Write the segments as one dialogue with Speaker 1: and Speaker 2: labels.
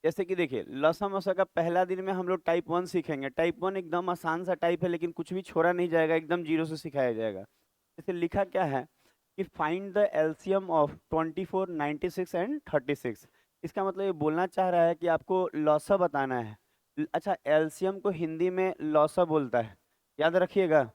Speaker 1: जैसे कि देखिए लसा मसा का पहला दिन में हम लोग टाइप 1 सीखेंगे। टाइप 1 एकदम आसान सा टाइप है, लेकिन कुछ भी छोड़ा नहीं जाएगा, एकदम जीरो से सिखाया जाएगा। जैसे लिखा क्या है कि find the LCM of 24, 96 and 36। इसका मतलब ये बोलना चाह रहा है कि आपको लॉसा बताना है। अच्छा, एलसीएम को हिंदी में लॉसा बोलता है, याद रखिएगा।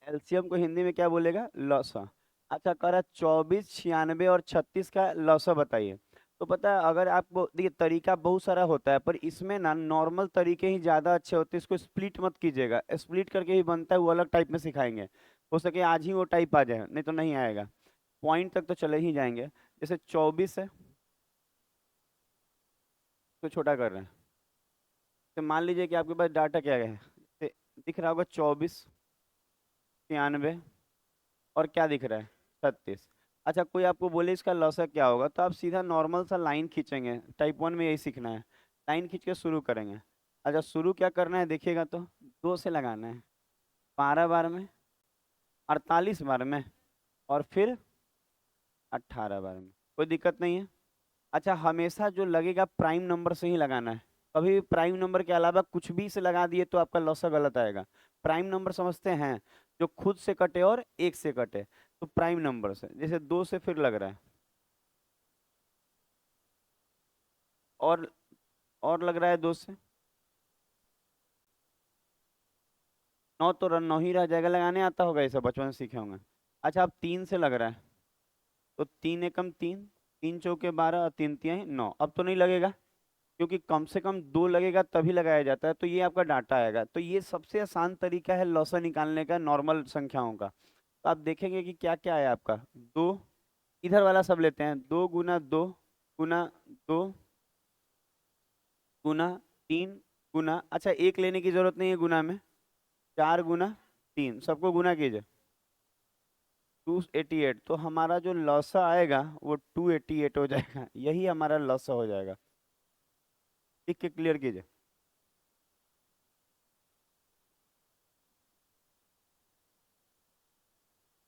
Speaker 1: एलसीएम को हिंदी में क्या बोलेगा? लॉसा। अच्छा, कह रहा 24, 96 और 36 का लॉसा बताइए। तो पता है, अगर आपको देखिए तरीका बहुत सारा होता है, पर इसमें ना नॉर्मल तरीके ही ज़्यादा अच्छे होते हैं। इसको स्प्लिट मत कीजिएगा, स्प्लिट करके ही बनता है वो अलग टाइप में सिखाएंगे। हो सके आज ही वो टाइप आ जाए, नहीं तो नहीं आएगा। पॉइंट तक तो चले ही जाएंगे। जैसे 24 है तो छोटा कर रहे हैं। तो मान लीजिए कि आपके पास डाटा क्या है, जैसे दिख रहा होगा 24, 96 और क्या दिख रहा है? 36। अच्छा, कोई आपको बोले इसका लॉसा क्या होगा, तो आप सीधा नॉर्मल सा लाइन खींचेंगे। टाइप 1 में यही सीखना है, लाइन खींच के शुरू करेंगे। अच्छा, शुरू क्या करना है देखिएगा तो, 2 से लगाना है, 12 बार में, 48 बार में, और फिर 18 बार में। कोई दिक्कत नहीं है। अच्छा, हमेशा जो लगेगा प्राइम नंबर से ही लगाना है। कभी भी प्राइम नंबर के अलावा कुछ भी से लगा दिए तो आपका लॉसा गलत आएगा। प्राइम नंबर समझते हैं, जो खुद से कटे और एक से कटे। तो प्राइम नंबर से, जैसे 2 से फिर लग रहा है, और लग रहा है 2 से। 9 तो रन 9 ही रह जाएगा, लगाने आता होगा, ये सब बचपन से सीखे होंगे। अच्छा, अब 3 से लग रहा है, तो 3 एकम 3, 3 चौके 12 और 3 तिहाई 9। अब तो नहीं लगेगा, क्योंकि कम से कम 2 लगेगा तभी लगाया जाता है। तो ये आपका डाटा आएगा। तो ये सबसे आसान तरीका है लॉसा निकालने का नॉर्मल संख्याओं का। तो आप देखेंगे कि क्या क्या है आपका। 2, इधर वाला सब लेते हैं, 2 गुना 2 गुना 2 गुना 3 गुना, अच्छा एक लेने की जरूरत नहीं है गुना में, 4 गुना 3, सबको गुना कीजिए। 288। तो हमारा जो लॉसा आएगा वो 288 हो जाएगा, यही हमारा लॉसा हो जाएगा। लिख के क्लियर कीजिए।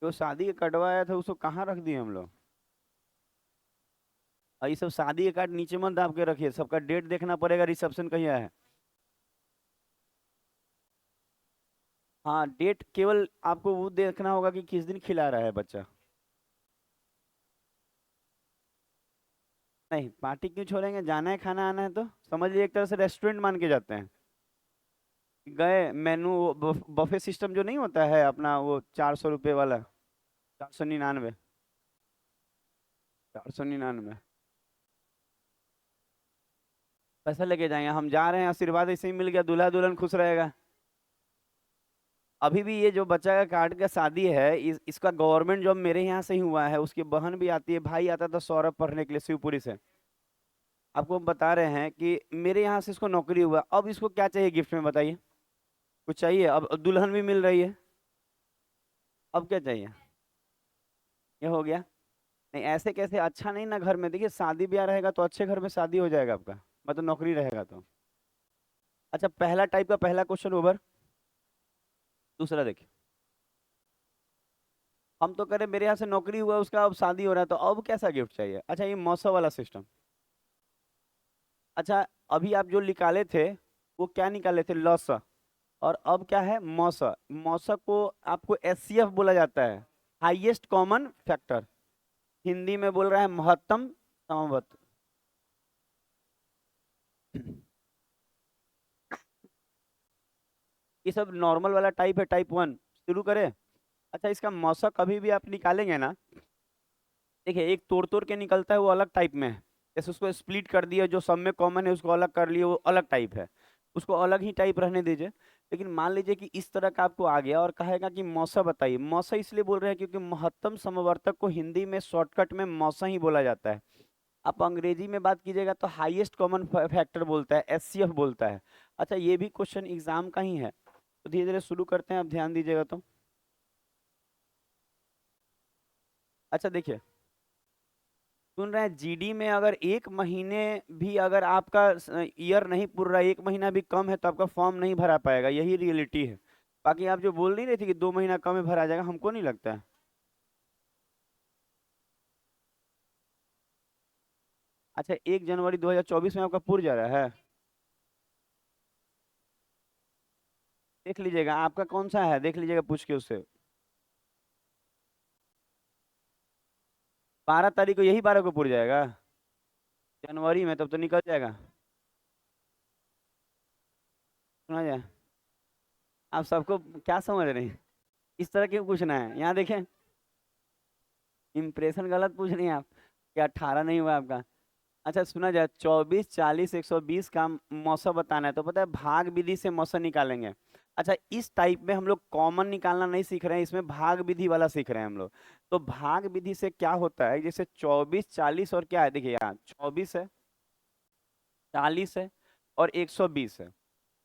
Speaker 1: जो शादी का कटवाया था उसको कहाँ रख दिए हम लोग? और ये सब शादी के कार्ड नीचे मत दाब के रखिए, सबका डेट देखना पड़ेगा, रिसेप्शन कहीं है। हाँ, डेट केवल आपको वो देखना होगा कि किस दिन खिला रहा है बच्चा। नहीं, पार्टी क्यों छोड़ेंगे, जाना है खाना आना है तो समझ लीजिए एक तरह से रेस्टोरेंट मान के जाते हैं। गए मेनू, बफे सिस्टम जो नहीं होता है अपना, वो 400 रुपये वाला, 499, 499 पैसा लेके जाएंगे। हम जा रहे हैं, आशीर्वाद ऐसे ही मिल गया, दूल्हा दुल्हन खुश रहेगा। अभी भी ये जो बच्चा का कार्ड का शादी है, इसका गवर्नमेंट जॉब मेरे यहाँ से ही हुआ है। उसकी बहन भी आती है, भाई आता था सौरभ पढ़ने के लिए शिवपुरी से। आपको हम बता रहे हैं कि मेरे यहाँ से इसको नौकरी हुआ। अब इसको क्या चाहिए गिफ्ट में बताइए? कुछ चाहिए? अब दुल्हन भी मिल रही है, अब क्या चाहिए? ये हो गया। नहीं ऐसे कैसे, अच्छा नहीं ना घर में। देखिए शादी ब्याह रहेगा तो अच्छे घर में शादी हो जाएगा आपका, मतलब नौकरी रहेगा तो। अच्छा, पहला टाइप का पहला क्वेश्चन ओवर। दूसरा देखिए, हम तो करें मेरे यहाँ से नौकरी हुआ, उसका अब शादी हो रहा है, तो अब कैसा गिफ्ट चाहिए? अच्छा, ये मौसा वाला सिस्टम। अच्छा, अभी आप जो निकाले थे वो क्या निकाले थे? लॉस। और अब क्या है? मौसा। मौसा को आपको एचसीएफ बोला जाता है, हाईएस्ट कॉमन फैक्टर। हिंदी में बोल रहा है महत्तम समवर्त। ये सब नॉर्मल वाला टाइप है, टाइप 1। शुरू करें। अच्छा, इसका मौसा कभी भी आप निकालेंगे ना, देखिए एक तोड़ तोड़ के निकलता है, वो अलग टाइप में है। जैसे उसको स्प्लिट कर दिया, जो सब में कॉमन है उसको अलग कर लिए, वो अलग टाइप है। उसको अलग ही टाइप रहने दीजिए। लेकिन मान लीजिए कि इस तरह का आपको आ गया और कहेगा कि मौसा बताइए। मौसा इसलिए बोल रहे हैं क्योंकि महत्तम समवर्तक को हिंदी में शॉर्टकट में मौसा ही बोला जाता है। आप अंग्रेजी में बात कीजिएगा तो हाईएस्ट कॉमन फैक्टर बोलता है, एचसीएफ बोलता है। अच्छा, ये भी क्वेश्चन एग्जाम का ही है। तो धीरे धीरे शुरू करते हैं, आप ध्यान दीजिएगा तो। अच्छा देखिए, सुन रहे हैं जीडी में अगर एक महीने भी अगर आपका ईयर नहीं पूर रहा है, एक महीना भी कम है, तो आपका फॉर्म नहीं भरा पाएगा, यही रियलिटी है। बाकी आप जो बोल नहीं रहे थे कि 2 महीना कम है भरा जाएगा, हमको नहीं लगता है। अच्छा 1 जनवरी 2024 में आपका पुर जा रहा है, देख लीजिएगा आपका कौन सा है, देख लीजिएगा पूछ के उससे। 12 तारीख को, यही 12 को पुर जाएगा जनवरी में, तब तो निकल जाएगा। सुना जाए, आप सबको क्या समझ रहे हैं, इस तरह क्यों पूछना है, यहाँ देखें इम्प्रेशन गलत पूछ रही हैं आप, क्या 18 नहीं हुआ आपका। अच्छा सुना जाए, 24, 40, 120 का मौसा बताना है, तो पता है भाग विधि से मौसा निकालेंगे। अच्छा इस टाइप में हम लोग कॉमन निकालना नहीं सीख रहे हैं, इसमें भाग विधि वाला सीख रहे हैं हम लोग। तो भाग विधि से क्या होता है, जैसे 24, 40 और क्या है, देखिए यहाँ 24 है, 40 है और 120 है।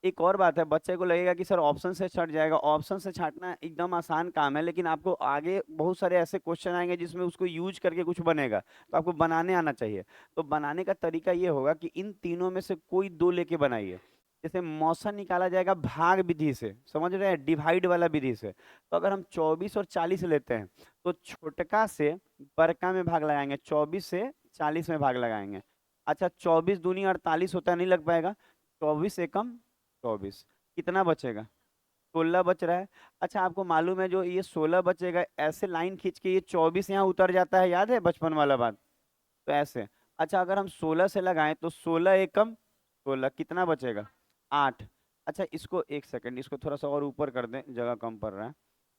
Speaker 1: एक और बात है, बच्चे को लगेगा कि सर ऑप्शन से छट जाएगा, ऑप्शन से छाटना एकदम आसान काम है, लेकिन आपको आगे बहुत सारे ऐसे क्वेश्चन आएंगे जिसमें उसको यूज करके कुछ बनेगा, तो आपको बनाने आना चाहिए। तो बनाने का तरीका ये होगा कि इन तीनों में से कोई दो लेके बनाइए। जैसे मौसा निकाला जाएगा भाग विधि से, समझ रहे हैं, डिवाइड वाला विधि से। तो अगर हम 24 और 40 लेते हैं, तो छोटका से बड़का में भाग लगाएंगे, 24 से 40 में भाग लगाएंगे। अच्छा 24 दूनी 48 होता है, नहीं लग पाएगा, 24 एकम 24, कितना बचेगा, 16 बच रहा है। अच्छा आपको मालूम है जो ये 16 बचेगा, ऐसे लाइन खींच के ये 24 यहाँ उतर जाता है, याद है बचपन वाला बात, तो ऐसे। अच्छा अगर हम 16 से लगाएं तो 16 एकम 16, कितना बचेगा, 8। अच्छा इसको एक सेकंड, इसको थोड़ा सा और ऊपर कर दें, जगह कम पड़ रहा है।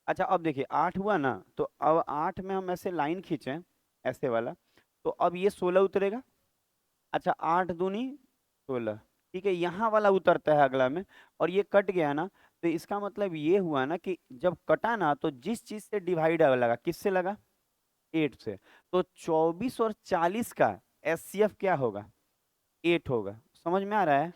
Speaker 1: अच्छा अब देखिए 8 हुआ ना, तो अब 8 में हम ऐसे लाइन खींचें, ऐसे वाला, तो अब ये 16 उतरेगा। अच्छा 8 दूनी 16, ठीक है, यहाँ वाला उतरता है अगला में, और ये कट गया ना, तो इसका मतलब ये हुआ ना कि जब कटा ना, तो जिस चीज से डिवाइड लगा, किससे लगा, 8 से। तो 24 और 40 का एचसीएफ क्या होगा, 8 होगा, समझ में आ रहा है।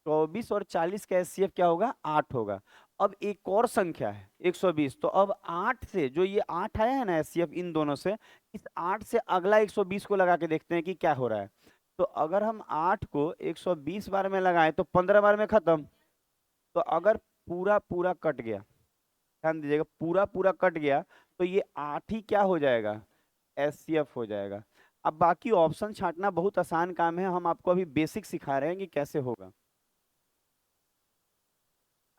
Speaker 1: 24 और 40 का एचसीएफ क्या होगा, 8 होगा। अब एक और संख्या है 120, तो अब 8 से जो ये 8 आया है ना एचसीएफ इन दोनों से, इस 8 से अगला 120 को लगा के देखते हैं कि क्या हो रहा है। तो अगर हम 8 को 120 बार में लगाएं तो 15 बार में खत्म। तो अगर पूरा पूरा कट गया, ध्यान दीजिएगा, पूरा पूरा कट गया, तो ये 8 ही क्या हो जाएगा, एचसीएफ हो जाएगा। अब बाकी ऑप्शन छांटना बहुत आसान काम है, हम आपको अभी बेसिक सिखा रहे हैं कि कैसे होगा।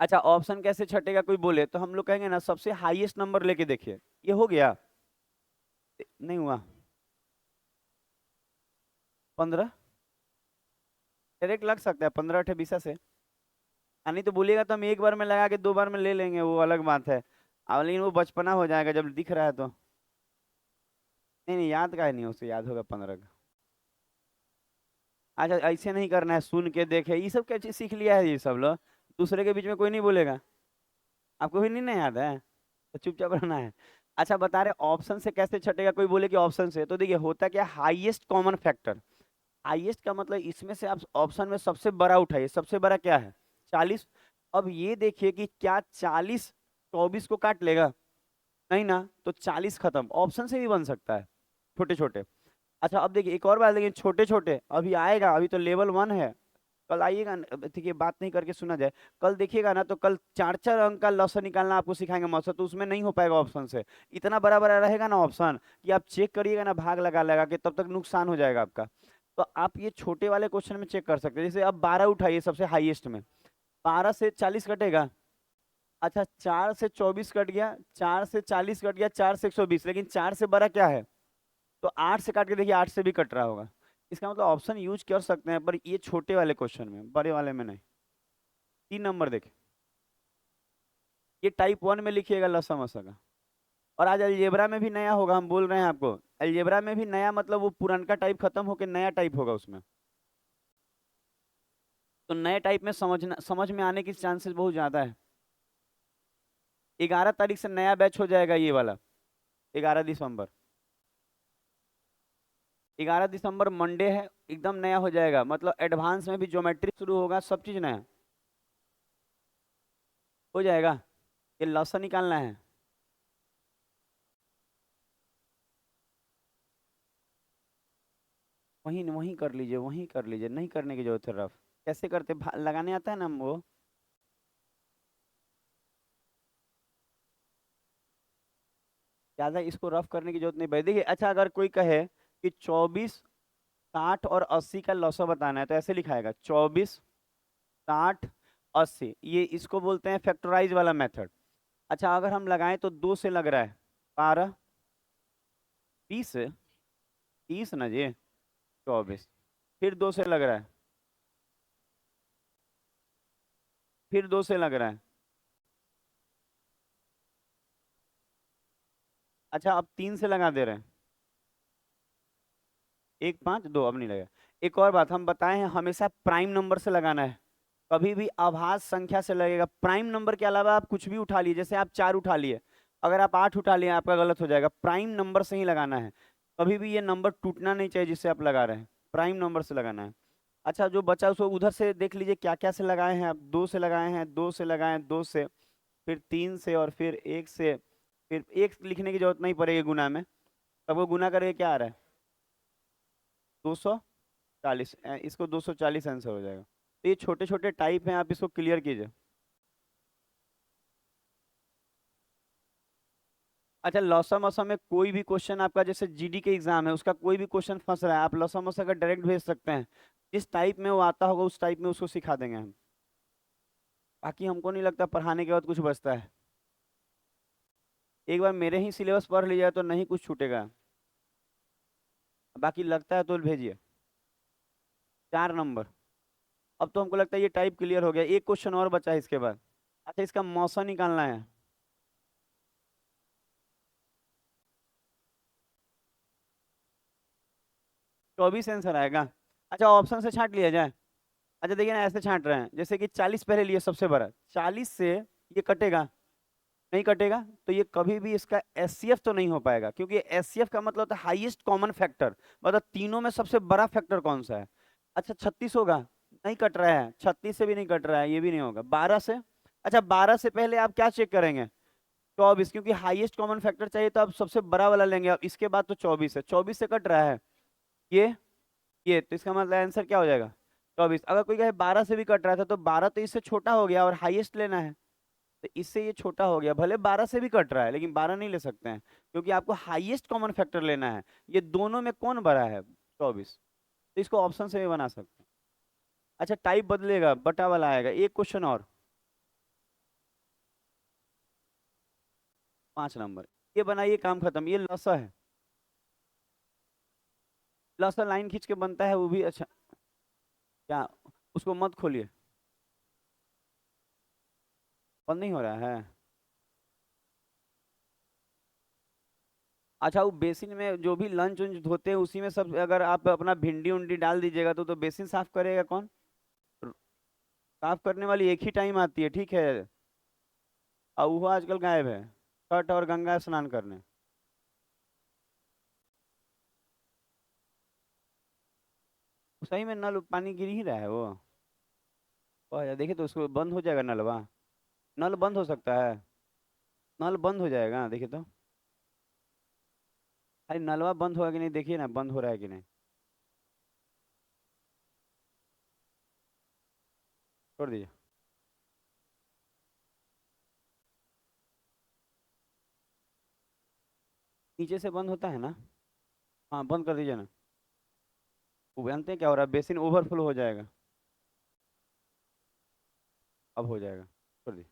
Speaker 1: अच्छा ऑप्शन कैसे छटेगा कोई बोले, तो हम लोग कहेंगे ना सबसे हाईएस्ट नंबर लेके देखिए, ये हो गया, नहीं हुआ, 15, डायरेक्ट लग सकता है 15 अठे 20 से। नहीं तो बोलिएगा तो हम एक बार में लगा के 2 बार में ले लेंगे, वो अलग बात है। अब लेकिन वो बचपना हो जाएगा जब दिख रहा है तो। नहीं नहीं याद का है, नहीं उसे याद होगा 15 का। अच्छा ऐसे नहीं करना है, सुन के देखे, ये सब क्या चीज सीख लिया है ये सब लोग, दूसरे के बीच में कोई नहीं बोलेगा, आपको भी नहीं ना याद है, तो चुपचाप रहना है। अच्छा बता रहे ऑप्शन से कैसे छटेगा, कोई बोले कि ऑप्शन से, तो देखिए होता क्या, हाईएस्ट कॉमन फैक्टर, हाईएस्ट का मतलब इसमें से आप ऑप्शन में सबसे बड़ा उठाइए, सबसे बड़ा क्या है, 40। अब ये देखिए कि क्या 40 24 को काट लेगा, नहीं ना, तो 40 खत्म, ऑप्शन से भी बन सकता है, छोटे छोटे। अच्छा अब देखिए एक और बात, लेकिन छोटे छोटे अभी आएगा, अभी तो लेवल 1 है। कल आइएगा ठीक है, बात नहीं करके सुना जाए, कल देखिएगा ना, तो कल 4 4 अंक का लॉस निकालना आपको सिखाएंगे मौसा, तो उसमें नहीं हो पाएगा ऑप्शन से, इतना बड़ा बड़ा रहेगा ना ऑप्शन कि आप चेक करिएगा ना भाग लगा लगा के, तब तक नुकसान हो जाएगा आपका। तो आप ये छोटे वाले क्वेश्चन में चेक कर सकते हैं, जैसे अब 12 उठाइए सबसे हाईएस्ट में, 12 से 40 कटेगा। अच्छा 4 से 24 कट गया, 4 से 40 कट गया, 4 से 120, लेकिन 4 से बड़ा क्या है, तो 8 से काट के देखिए 8 से भी कट रहा होगा। इसका मतलब ऑप्शन यूज कर सकते हैं, पर ये छोटे वाले क्वेश्चन में, बड़े वाले में नहीं। 3 नंबर देखे, ये टाइप 1 में लिखिएगा लसा मसा का। और आज अलजेब्रा में भी नया होगा, हम बोल रहे हैं आपको, अलजेब्रा में भी नया मतलब वो पुरानका टाइप खत्म होकर नया टाइप होगा उसमें। तो नए टाइप में समझ में आने की चांसेस बहुत ज्यादा है। 11 तारीख से नया बैच हो जाएगा ये वाला, 11 दिसंबर, 11 दिसंबर मंडे है, एकदम नया हो जाएगा, मतलब एडवांस में भी ज्योमेट्री शुरू होगा, सब चीज नया हो जाएगा। ये लॉसा निकालना है, वहीं वहीं कर लीजिए, वहीं कर लीजिए, नहीं करने की जरूरत है रफ, कैसे करते लगाने आता है ना हम वो। ज्यादा इसको रफ करने की जरूरत नहीं भाई, देखिए अच्छा अगर कोई कहे कि 24 60 और 80 का लॉसा बताना है तो ऐसे लिखाएगा 24, 60, 80, ये इसको बोलते हैं फैक्टराइज वाला मेथड। अच्छा अगर हम लगाएं तो 2 से लग रहा है 12, 20, 30 ना जी, 24, फिर 2 से लग रहा है, फिर 2 से लग रहा है। अच्छा अब 3 से लगा दे रहे हैं, 1, 5, 2, अब नहीं लगेगा। एक और बात हम बताए हैं, हमेशा प्राइम नंबर से लगाना है, कभी भी अभाज्य संख्या से लगेगा। प्राइम नंबर के अलावा आप कुछ भी उठा लिए, जैसे आप 4 उठा लिए, अगर आप 8 उठा लिए आपका गलत हो जाएगा। प्राइम नंबर से ही लगाना है, कभी भी ये नंबर टूटना नहीं चाहिए जिससे आप लगा रहे हैं, प्राइम नंबर से लगाना है। अच्छा जो बचा उसको उधर से देख लीजिए क्या क्या से लगाए हैं आप। 2 से लगाए हैं, 2 से लगाए हैं, 2 से, फिर 3 से, और फिर 1 से। फिर 1 लिखने की जरूरत नहीं पड़ेगी गुना में, सबको गुना करके क्या आ रहा है, 240। इसको 240 आंसर हो जाएगा। तो ये छोटे छोटे टाइप हैं, आप इसको क्लियर कीजिए। अच्छा लौसा मौसा में कोई भी क्वेश्चन आपका, जैसे जीडी के एग्जाम है उसका कोई भी क्वेश्चन फंस रहा है, आप लौसा मौसा का डायरेक्ट भेज सकते हैं, जिस टाइप में वो आता होगा उस टाइप में उसको सिखा देंगे हम। बाकी हमको नहीं लगता पढ़ाने के बाद कुछ बचता है। एक बार मेरे ही सिलेबस पढ़ लिया तो नहीं कुछ छूटेगा, बाकी लगता है तो भेजिए। 4 नंबर। अब तो हमको लगता है ये टाइप क्लियर हो गया, एक क्वेश्चन और बचा है इसके बाद। अच्छा इसका मौसा निकालना है। 24 आंसर आएगा। अच्छा ऑप्शन से छांट लिया जाए। अच्छा देखिए ना ऐसे छांट रहे हैं, जैसे कि 40 पहले लिए सबसे बड़ा, 40 से ये कटेगा, नहीं कटेगा, तो ये कभी भी इसका एचसीएफ तो नहीं हो पाएगा, क्योंकि एचसीएफ का मतलब होता है हाईएस्ट कॉमन फैक्टर, मतलब तीनों में सबसे बड़ा फैक्टर कौन सा है। अच्छा 36 होगा, नहीं कट रहा है, 36 से भी नहीं कट रहा है, ये भी नहीं होगा। 12 से, अच्छा 12 से पहले आप क्या चेक करेंगे, 24, क्योंकि हाईएस्ट कॉमन फैक्टर चाहिए तो आप सबसे बड़ा वाला लेंगे। अब इसके बाद तो 24 है, 24 से कट रहा है ये ये तो इसका मतलब आंसर क्या हो जाएगा, 24। अगर कोई कहे 12 से भी कट रहा था तो 12 तो इससे छोटा हो गया और हाईएस्ट लेना है, तो इससे ये छोटा हो गया, भले 12 से भी कट रहा है लेकिन 12 नहीं ले सकते हैं, क्योंकि आपको हाईएस्ट कॉमन फैक्टर लेना है। ये दोनों में कौन बड़ा है, 24, तो इसको ऑप्शन से भी बना सकते हैं। अच्छा टाइप बदलेगा, बटा वाला आएगा। एक क्वेश्चन और, 5 नंबर, ये बनाइए काम खत्म। ये लसा है, लसा लाइन खींच के बनता है वो भी। अच्छा क्या, उसको मत खोलिए, बंद नहीं हो रहा है। अच्छा वो बेसिन में जो भी लंच उंच धोते हैं उसी में सब, अगर आप अपना भिंडी उंडी डाल दीजिएगा तो बेसिन साफ करेगा कौन, साफ करने वाली एक ही टाइम आती है, ठीक है। और वो आजकल गायब है, छठ और गंगा स्नान करने। सही में नल पानी गिर ही रहा है वो, देखिए तो उसको बंद हो जाएगा नलवा, नल बंद हो सकता है, नल बंद हो जाएगा, देखिए तो। अरे नलवा बंद होगा कि नहीं, देखिए ना बंद हो रहा है कि नहीं, छोड़ दीजिए। नीचे से बंद होता है ना, हाँ बंद कर दीजिए ना। वो जानते हैं क्या हो रहा है, बेसिन ओवरफ्लो हो जाएगा, अब हो जाएगा, छोड़ दीजिए।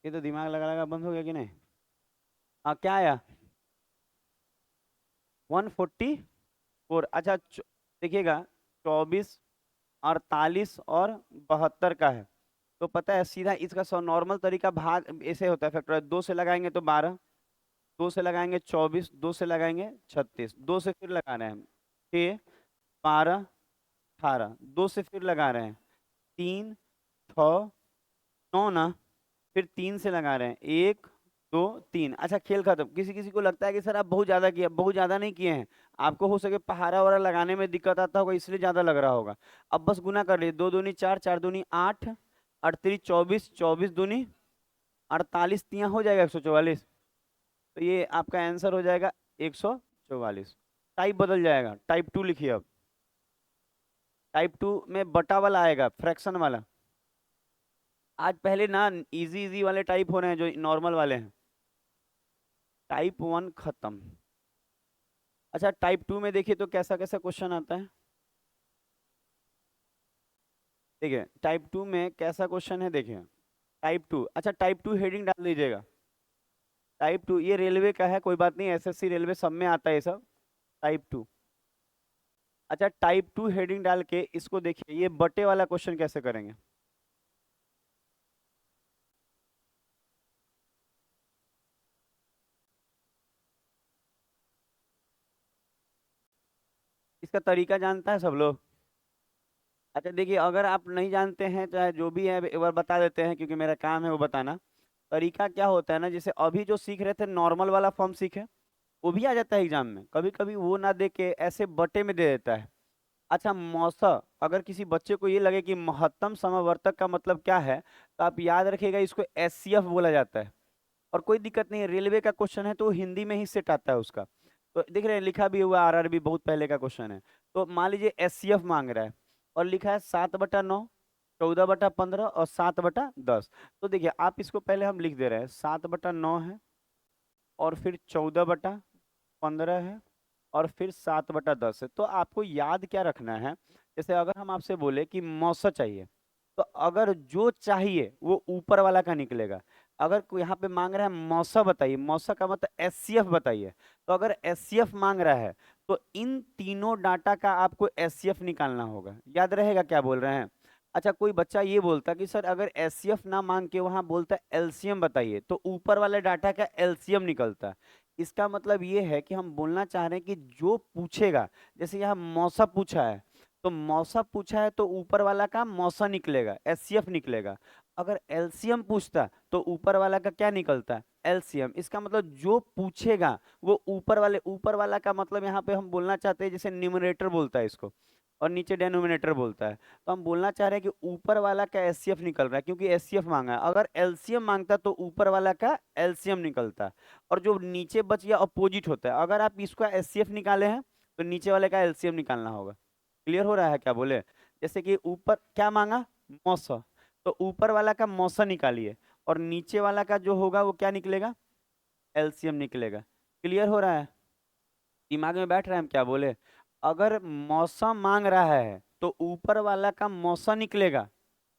Speaker 1: ये तो दिमाग लगा लगा बंद हो गया कि नहीं। हाँ क्या आया, 144। अच्छा देखिएगा, 24, 48 और 72 का है, तो पता है सीधा इसका नॉर्मल तरीका भाग ऐसे होता है, फैक्टर 2 से लगाएंगे तो 12, 2 से लगाएंगे 24, 2 से लगाएंगे 36, 2 से फिर लगा रहे हैं 6, 12, 18, 2 से फिर लगा रहे हैं 3, 6, 9 ना, फिर 3 से लगा रहे हैं 1, 2, 3। अच्छा खेल खत्म। किसी किसी को लगता है कि सर आप बहुत ज्यादा किए, बहुत ज्यादा नहीं किए हैं, आपको हो सके पहाड़ा वहाड़ा लगाने में दिक्कत आता होगा इसलिए ज्यादा लग रहा होगा। अब बस गुना कर लीजिए, 2 दूनी 4, 4 दूनी 8, 38 24, 24 दूनी 48, तिया हो जाएगा 144, तो ये आपका आंसर हो जाएगा 144। टाइप बदल जाएगा, टाइप 2 लिखिए अब। टाइप 2 में बटा वाला आएगा, फ्रैक्शन वाला। आज पहले ना इजी इजी वाले टाइप हो रहे हैं जो नॉर्मल वाले हैं। टाइप 1 खत्म। अच्छा टाइप 2 में देखिए तो कैसा कैसा क्वेश्चन आता है। देखिए टाइप 2 में कैसा क्वेश्चन है देखिए। टाइप 2, अच्छा टाइप 2 हेडिंग डाल दीजिएगा। टाइप 2 ये रेलवे का है, कोई बात नहीं, एसएससी रेलवे सब में आता है ये सब। टाइप 2, अच्छा टाइप 2 हेडिंग डाल के इसको देखिए, ये बटे वाला क्वेश्चन कैसे करेंगे। इसका तरीका जानता है सब लोग। अच्छा देखिए, अगर आप नहीं जानते हैं चाहे जो भी है एक बार बता देते हैं, क्योंकि मेरा काम है वो बताना। तरीका क्या होता है ना, जैसे अभी जो सीख रहे थे नॉर्मल वाला फॉर्म सीखे, वो भी आ जाता है एग्जाम में, कभी कभी वो ना दे के ऐसे बटे में दे देता है। अच्छा मौसा, अगर किसी बच्चे को ये लगे कि महत्तम समावर्तक का मतलब क्या है, तो आप याद रखिएगा इसको एचसीएफ बोला जाता है। और कोई दिक्कत नहीं है, रेलवे का क्वेश्चन है तो हिंदी में ही सेट आता है उसका। तो देख रहे हैं लिखा भी हुआ, आरआरबी बहुत पहले का क्वेश्चन है। तो मान लीजिए एचसीएफ मांग रहा है, और लिखा है 7/9, 14/15 और 7/10। तो देखिए आप इसको पहले हम लिख दे रहे हैं, 7/9 है, और फिर 14/15 है, और फिर 7/10 है। तो आपको याद क्या रखना है, जैसे अगर हम आपसे बोले कि मौसा चाहिए, तो अगर जो चाहिए वो ऊपर वाला का निकलेगा। अगर कोई यहाँ पे मांग रहा है मौसा बताइए, मौसा का मतलब एचसीएफ बताइए, तो अगर एचसीएफ मांग रहा है तो इन तीनों डाटा का आपको एचसीएफ निकालना होगा। याद रहेगा क्या बोल रहे हैं। अच्छा कोई बच्चा ये बोलता कि सर अगर एचसीएफ ना मांग के वहां बोलता एलसीएम बताइए, तो ऊपर वाले डाटा का एलसीएम निकलता। इसका मतलब ये है कि हम बोलना चाह रहे हैं कि जो पूछेगा, जैसे यहाँ मौसा पूछा है, तो मौसा पूछा है तो ऊपर वाला का मौसा निकलेगा, एचसीएफ निकलेगा। अगर एलसीएम पूछता तो ऊपर वाला का क्या निकलता, एलसीएम। इसका मतलब जो पूछेगा वो ऊपर वाला का मतलब यहाँ पे हम बोलना चाहते हैं, जैसे न्यूमरेटर बोलता है इसको, और नीचे डेनोमिनेटर बोलता है। तो हम बोलना चाह रहे हैं कि ऊपर वाला का एचसीएफ निकल रहा है, क्योंकि एचसीएफ मांगा है। अगर एलसीएम मांगता तो ऊपर वाला का एलसीएम निकलता, और जो नीचे बच गया अपोजिट होता है। अगर आप इसका एचसीएफ निकाले हैं तो नीचे वाले का एलसीएम निकालना होगा। क्लियर हो रहा है क्या बोले। जैसे कि ऊपर क्या मांगा, मौसा, तो ऊपर वाला का मौसा निकालिए, और नीचे वाला का जो होगा वो क्या निकलेगा, एलसीएम निकलेगा। क्लियर हो रहा है, दिमाग में बैठ रहा है हम क्या बोले। अगर मौसम मांग रहा है तो ऊपर वाला का मौसम निकलेगा,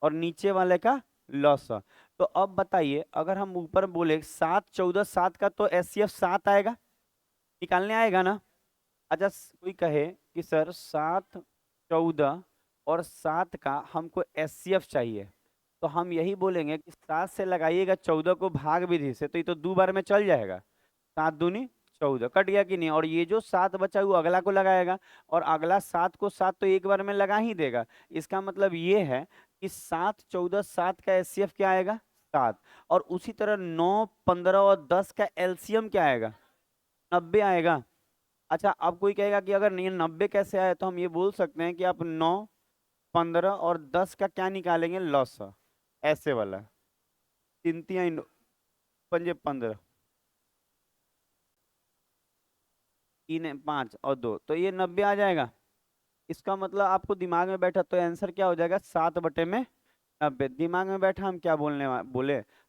Speaker 1: और नीचे वाले का लौसा। तो अब बताइए, अगर हम ऊपर बोले 7/14 का, तो एचसीएफ 7 आएगा, निकालने आएगा ना। अच्छा कोई कहे कि सर 7/14 और 7 का हमको एचसीएफ चाहिए, तो हम यही बोलेंगे कि 7 से लगाइएगा 14 को भाग विधि से, तो ये तो 2 बार में चल जाएगा। 7 दूनी 14, कट गया कि नहीं। और ये जो 7 बचा वो अगला को लगाएगा, और अगला 7 को 7 तो एक बार में लगा ही देगा। इसका मतलब ये है कि 7/14 7 का एचसीएफ क्या आएगा, 7। और उसी तरह 9, 15 और 10 का एलसीएम क्या आएगा, 90 आएगा। अच्छा अब कोई कहेगा कि अगर नहीं 90 कैसे आए, तो हम ये बोल सकते हैं कि आप 9, 15 और 10 का क्या निकालेंगे, लॉस, ऐसे वाला। तीन तीन पंजे 15, 3 5 और 2, तो ये 90 आ जाएगा। इसका मतलब आपको दिमाग में बैठा, तो आंसर क्या हो जाएगा, 7/90। दिमाग में बैठा, हम क्या बोले,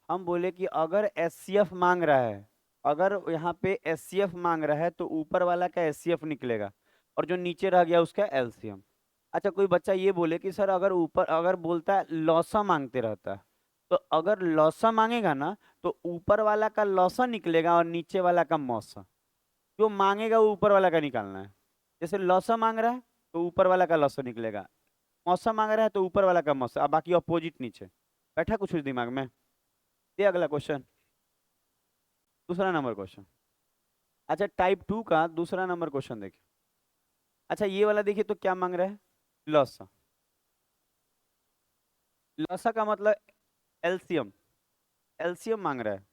Speaker 1: हम बोले कि अगर एचसीएफ मांग रहा है, अगर यहाँ पे एचसीएफ मांग रहा है तो ऊपर वाला का एचसीएफ निकलेगा, और जो नीचे रह गया उसका एलसीएम। अच्छा कोई बच्चा ये बोले कि सर अगर ऊपर अगर बोलता है लौसा मांगते रहता है, तो अगर लौसा मांगेगा ना, तो ऊपर वाला का लौसा निकलेगा और नीचे वाला का मौसा। जो मांगेगा वो ऊपर वाला का निकालना है। जैसे लौसा मांग रहा है तो ऊपर वाला का लौसा निकलेगा, मौसा मांग रहा है तो ऊपर वाला का मौसा, अब बाकी अपोजिट नीचे। बैठा कुछ दिमाग में। ये अगला क्वेश्चन, दूसरा नंबर क्वेश्चन। अच्छा टाइप 2 का दूसरा नंबर क्वेश्चन देखिए। अच्छा ये वाला देखिए तो क्या मांग रहा है, लौसा। लौसा का मतलब एलसीएम, एलसीएम मांग रहा है।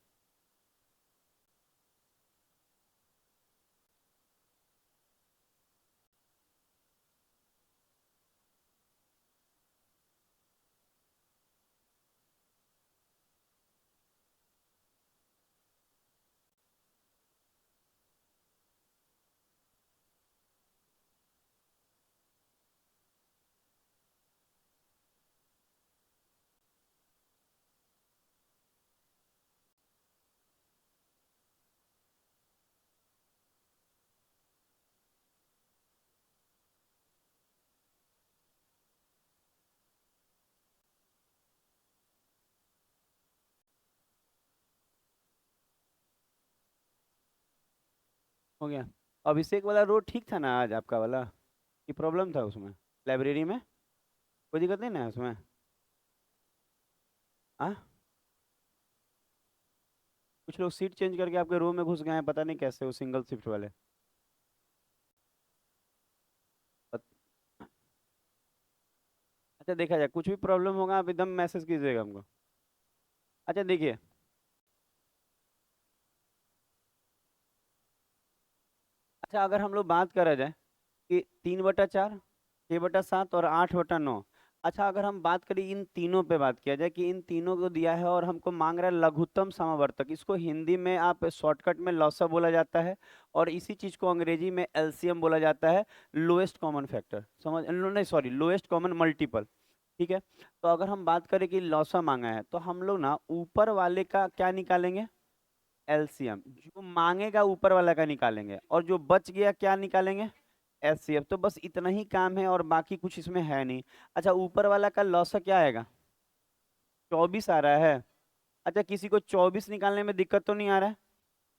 Speaker 1: हो गया। अभिषेक वाला रो ठीक था ना आज आपका वाला, की प्रॉब्लम था उसमें लाइब्रेरी में? कोई दिक्कत नहीं ना उसमें? हाँ, कुछ लोग सीट चेंज करके आपके रूम में घुस गए हैं, पता नहीं कैसे, वो सिंगल शिफ्ट वाले। पत- अच्छा देखा जाए, कुछ भी प्रॉब्लम होगा आप एकदम मैसेज कीजिएगा हमको। अच्छा देखिए, अच्छा अगर हम लोग बात करा जाए कि 3/4, 6/7 और 8/9। अच्छा अगर हम बात करें इन तीनों पे, बात किया जाए कि इन तीनों को दिया है और हमको मांग रहा है लघुत्तम समावर्तक, इसको हिंदी में आप शॉर्टकट में लॉसा बोला जाता है, और इसी चीज को अंग्रेजी में एलसीएम बोला जाता है, लोएस्ट कॉमन फैक्टर, समझ नहीं सॉरी, लोएस्ट कॉमन मल्टीपल। ठीक है, तो अगर हम बात करें कि लॉसा मांगा है, तो हम लोग ना ऊपर वाले का क्या निकालेंगे, एलसीएम, जो मांगेगा ऊपर वाला का निकालेंगे, और जो बच गया क्या निकालेंगे, एचसीएफ। तो बस इतना ही काम है और बाकी कुछ इसमें है नहीं। अच्छा ऊपर वाला का लॉस क्या आएगा, 24 आ रहा है। अच्छा किसी को 24 निकालने में दिक्कत तो नहीं आ रहा है?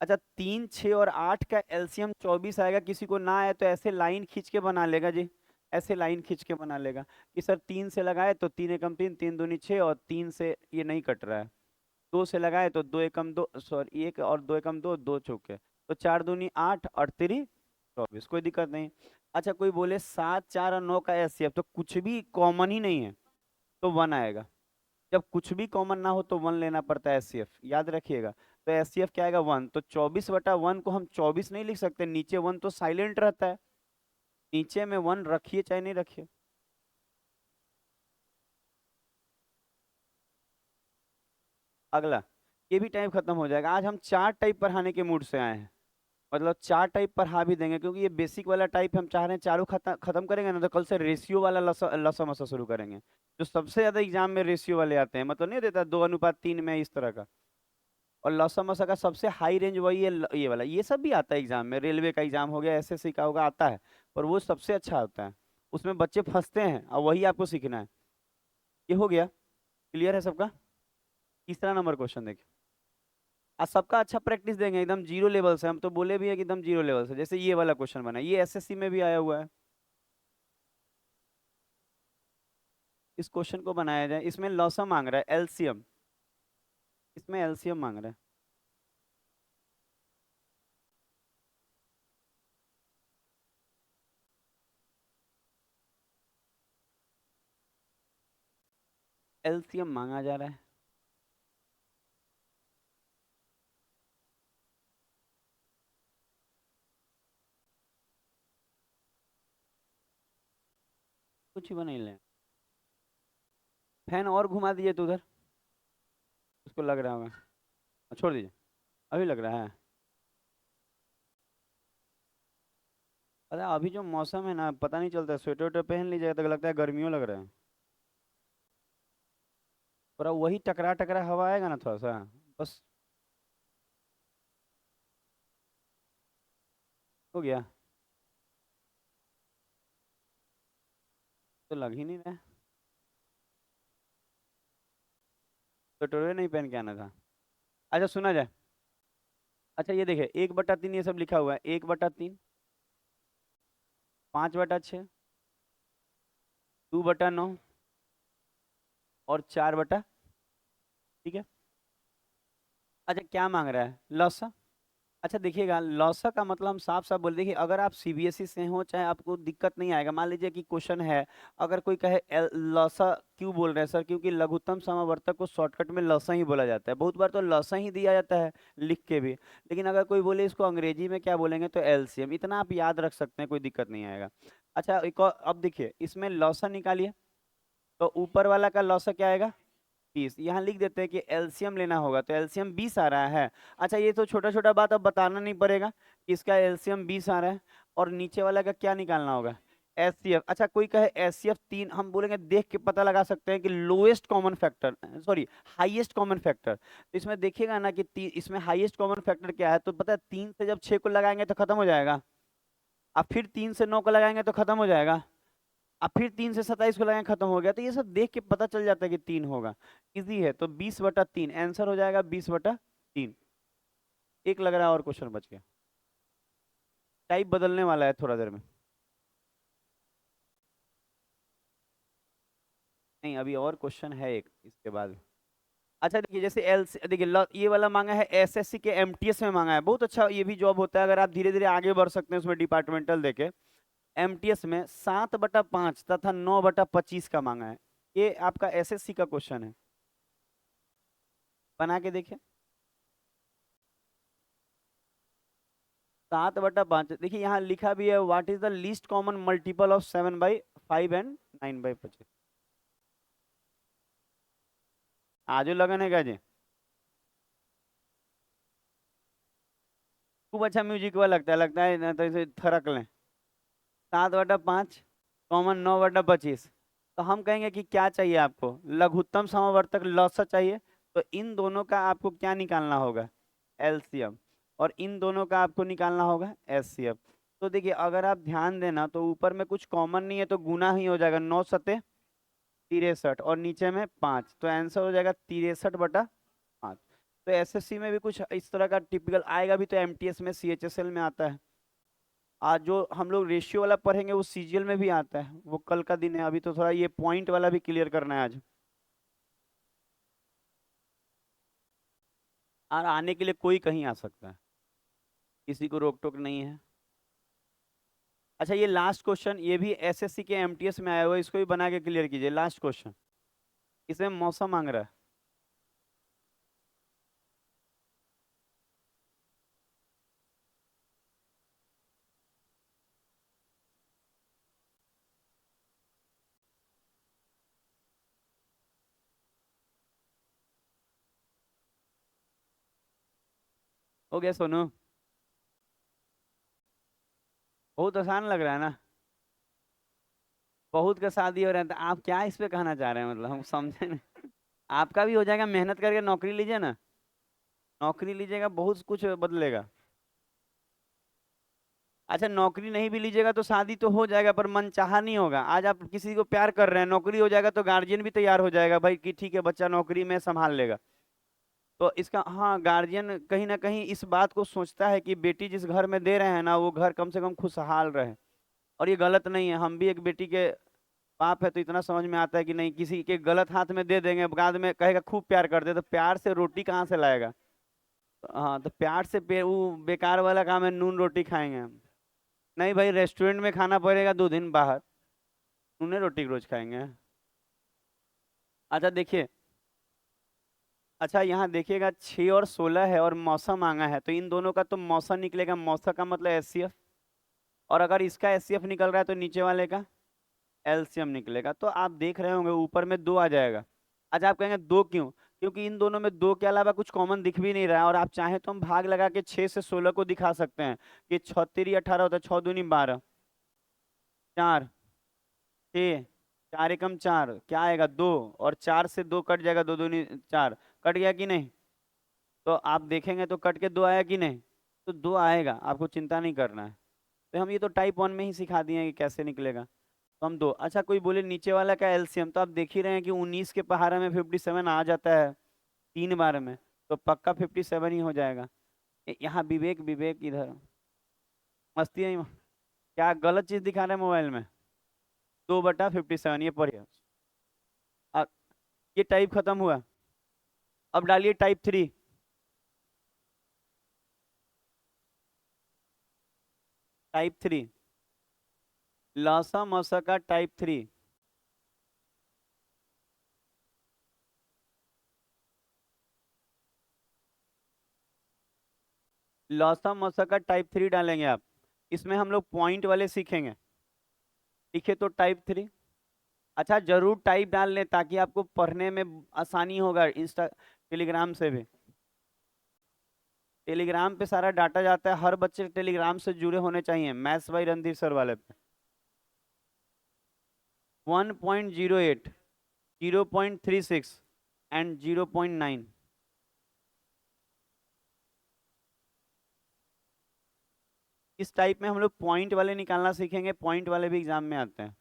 Speaker 1: अच्छा 3, 6 और 8 का एलसीएम 24 आएगा, किसी को ना आए तो ऐसे लाइन खींच के बना लेगा जी, ऐसे लाइन खींच के बना लेगा कि सर 3 से लगाए तो 3 एकम 3, 3 दूनी 6, और 3 से ये नहीं कट रहा है। 2 से लगाए तो 2 एकम 2, सॉरी 1 और 2 एकम 2, 2 चौके, तो 4 दूनी 8 और 3 24, कोई दिक्कत नहीं। अच्छा कोई बोले 7, 4 और 9 का एचसीएफ, तो कुछ भी कॉमन ही नहीं है तो 1 आएगा। जब कुछ भी कॉमन ना हो तो 1 लेना पड़ता है एचसीएफ, याद रखिएगा। तो एचसीएफ क्या आएगा, 1। तो 24/1 को हम 24 नहीं लिख सकते, नीचे 1 तो साइलेंट रहता है, नीचे में 1 रखिए चाहे नहीं रखिए। अगला, ये भी टाइप खत्म हो जाएगा। आज हम 4 टाइप पढ़ाने के मूड से आए हैं, मतलब 4 टाइप पढ़ा भी देंगे, क्योंकि ये बेसिक वाला टाइप हम चाह रहे हैं चारों खत्म खत्म करेंगे ना, तो कल से रेशियो वाला लसा लसा मसा शुरू करेंगे, जो सबसे ज्यादा एग्जाम में रेशियो वाले आते हैं, मतलब नहीं देता 2:3 में इस तरह का। और लसा मसा का सबसे हाई रेंज वही है, ये वाला, ये सब भी आता है एग्जाम में, रेलवे का एग्जाम हो गया, एसएससी का होगा, आता है, पर वो सबसे अच्छा होता है, उसमें बच्चे फंसते हैं और वही आपको सीखना है। ये हो गया, क्लियर है सबका? तीसरा नंबर क्वेश्चन देखिए। आज सबका अच्छा प्रैक्टिस देंगे, एकदम जीरो लेवल से, हम तो बोले भी है कि एकदम जीरो लेवल से, जैसे ये वाला क्वेश्चन बना, ये एसएससी में भी आया हुआ है। इस क्वेश्चन को बनाया जाए, इसमें लॉसा मांग रहा है एलसीएम, इसमें एलसीएम मांग रहा है। एलसीएम मांगा जा रहा है। कुछ ही बना ही ले, फैन और घुमा दीजिए तो उधर, उसको लग रहा होगा, छोड़ दीजिए, अभी लग रहा है। अरे अभी जो मौसम है ना, पता नहीं चलता, स्वेटर वेटर पहन लीजिएगा तो लगता है गर्मियों लग रहा है, पूरा वही टकरा टकरा हवा आएगा ना थोड़ा सा, बस। हो गया, तो लग ही नहीं रहा है, स्वेटर नहीं पहन के आना था। अच्छा सुना जाए, अच्छा ये देखिए, 1/3 ये सब लिखा हुआ है, 1/3, 5/6, 2/9 और 4/, ठीक है। अच्छा क्या मांग रहा है, लॉसा। अच्छा देखिएगा, लॉसा का मतलब हम साफ साफ बोल देखिए, अगर आप सीबीएसई से हो चाहे, आपको दिक्कत नहीं आएगा। मान लीजिए कि क्वेश्चन है, अगर कोई कहे लॉसा क्यों बोल रहे हैं सर, क्योंकि लघुत्तम समावर्तक को शॉर्टकट में लॉसा ही बोला जाता है, बहुत बार तो लॉसा ही दिया जाता है लिख के भी। लेकिन अगर कोई बोले इसको अंग्रेजी में क्या बोलेंगे, तो एलसीएम, इतना आप याद रख सकते हैं, कोई दिक्कत नहीं आएगा। अच्छा एक और, अब देखिए इसमें लॉसा निकालिए, तो ऊपर वाला का लॉसा क्या आएगा, 20। यहाँ लिख देते हैं कि एलसीएम लेना होगा, तो एलसीएम 20 आ रहा है। अच्छा ये तो छोटा छोटा बात अब बताना नहीं पड़ेगा कि इसका एलसीएम 20 आ रहा है, और नीचे वाला का क्या निकालना होगा, एचसीएफ। अच्छा कोई कहे एचसीएफ 3, हम बोलेंगे देख के पता लगा सकते हैं कि lowest common factor, sorry highest common factor. तो इसमें देखिएगा ना कि इसमें हाईएस्ट कॉमन फैक्टर क्या है, तो पता है 3 से जब 6 को लगाएंगे तो खत्म हो जाएगा, अब फिर 3 से 9 को लगाएंगे तो खत्म हो जाएगा, अब फिर 3 से 27 को लगाएं खत्म हो गया। तो ये सब देख के पता चल जाता है कि 3 होगा, इजी है। तो 20/3 आंसर हो जाएगा, 20/3। एक लग रहा है और क्वेश्चन बच गया। टाइप बदलने वाला है थोड़ा देर में। नहीं, अभी और क्वेश्चन है एक इसके बाद। अच्छा देखिए, जैसे एल देखिए ये वाला मांगा है एसएससी के एमटीएस में मांगा है, बहुत अच्छा ये भी जॉब होता है अगर आप धीरे धीरे आगे बढ़ सकते हैं उसमें डिपार्टमेंटल देके। एमटीएस में 7/5 तथा 9/25 का मांगा है। ये आपका एसएससी का क्वेश्चन है, बना के देखिए। 7/5 देखिए यहाँ लिखा भी है, what is the least common multiple of 7/5 and 9/25। आजो लगन है क्या जी? खूब अच्छा म्यूजिक वाला लगता है ना, तो इसे थरक लें। 7/5 कॉमन 9/25। तो हम कहेंगे कि क्या चाहिए आपको, लघुत्तम समवर्तक लसा चाहिए। तो इन दोनों का आपको क्या निकालना होगा, एलसीएम। और इन दोनों का आपको निकालना होगा एचसीएफ। तो देखिए अगर आप ध्यान देना तो ऊपर में कुछ कॉमन नहीं है तो गुना ही हो जाएगा, 9×7 = 63 और नीचे में 5, तो आंसर हो जाएगा 63/5। तो एसएससी में भी कुछ इस तरह का टिपिकल आएगा भी, तो एमटीएस में सीएचएसएल में आता है। आज जो हम लोग रेशियो वाला पढ़ेंगे वो सीजीएल में भी आता है, वो कल का दिन है। अभी तो थोड़ा ये पॉइंट वाला भी क्लियर करना है आज। और आने के लिए कोई कहीं आ सकता है, किसी को रोक टोक नहीं है। अच्छा ये लास्ट क्वेश्चन, ये भी एसएससी के एमटीएस में आया हुआ है, इसको भी बना के क्लियर कीजिए। लास्ट क्वेश्चन, इसमें मौसम मांग रहा है। हो गया सोनू? बहुत आसान लग रहा है ना? बहुत का शादी हो रहा है, तो आप क्या इस पे कहना चाह रहे हैं, मतलब हम समझे नहीं। आपका भी हो जाएगा, मेहनत करके नौकरी लीजिए ना। नौकरी लीजिएगा बहुत कुछ बदलेगा। अच्छा नौकरी नहीं भी लीजिएगा तो शादी तो हो जाएगा, पर मन चाहा नहीं होगा। आज आप किसी को प्यार कर रहे हैं, नौकरी हो जाएगा तो गार्जियन भी तैयार हो जाएगा भाई कि ठीक है बच्चा नौकरी में संभाल लेगा। तो इसका हाँ, गार्जियन कहीं ना कहीं इस बात को सोचता है कि बेटी जिस घर में दे रहे हैं ना वो घर कम से कम खुशहाल रहे। और ये गलत नहीं है, हम भी एक बेटी के बाप है तो इतना समझ में आता है कि नहीं किसी के गलत हाथ में दे देंगे, बाद में कहेगा खूब प्यार करते, तो प्यार से रोटी कहाँ से लाएगा? हाँ तो प्यार से वो बेकार वाला काम है, नून रोटी खाएंगे हम। नहीं भाई, रेस्टोरेंट में खाना पड़ेगा 2 दिन बाहर, नूने रोटी रोज खाएंगे। अच्छा देखिए, अच्छा यहाँ देखिएगा 6 और 16 है और मौसम मांगा है, तो इन दोनों का तो मौसम निकलेगा, मौसम का मतलब एचसीएफ। और अगर इसका एचसीएफ निकल रहा है तो नीचे वाले का एलसीएम निकलेगा। तो आप देख रहे होंगे ऊपर में 2 आ जाएगा। अच्छा आप कहेंगे 2 क्यों? क्योंकि इन दोनों में 2 के अलावा कुछ कॉमन दिख भी नहीं रहा है, और आप चाहें तो हम भाग लगा के 6 से 16 को दिखा सकते हैं कि 6×3 = 18 होता है, 6×2 = 12, 4, 6, 4 × 1 = 4, क्या आएगा 2, और 4 से 2 कट जाएगा, 2×2 = 4, कट गया कि नहीं? तो आप देखेंगे तो कट के 2 आया कि नहीं? तो 2 आएगा, आपको चिंता नहीं करना है। तो हम ये तो टाइप 1 में ही सिखा दिए हैं कि कैसे निकलेगा। तो हम 2, अच्छा कोई बोले नीचे वाला का एलसीएम, तो आप देख ही रहे हैं कि 19 के पहाड़ा में 57 आ जाता है 3 बार में, तो पक्का 57 ही हो जाएगा। यहाँ विवेक विवेक इधर मस्ती है। क्या गलत चीज दिखा रहे हैं मोबाइल में? 2/57 ये पढ़िए। अब ये टाइप खत्म हुआ, अब डालिए टाइप 3। टाइप 3, लौसा मौसा का टाइप 3। लौसा मौसा का टाइप 3 डालेंगे आप। इसमें हम लोग पॉइंट वाले सीखेंगे। लिखे तो टाइप 3। अच्छा जरूर टाइप डाल लें ताकि आपको पढ़ने में आसानी होगा, इंस्टा टेलीग्राम से भी। टेलीग्राम पे सारा डाटा जाता है, हर बच्चे टेलीग्राम से जुड़े होने चाहिए, मैथ्स बाई रणधीर सर वाले पे। 1.08, 0.36 एंड 0.9। इस टाइप में हम लोग पॉइंट वाले निकालना सीखेंगे, पॉइंट वाले भी एग्जाम में आते हैं।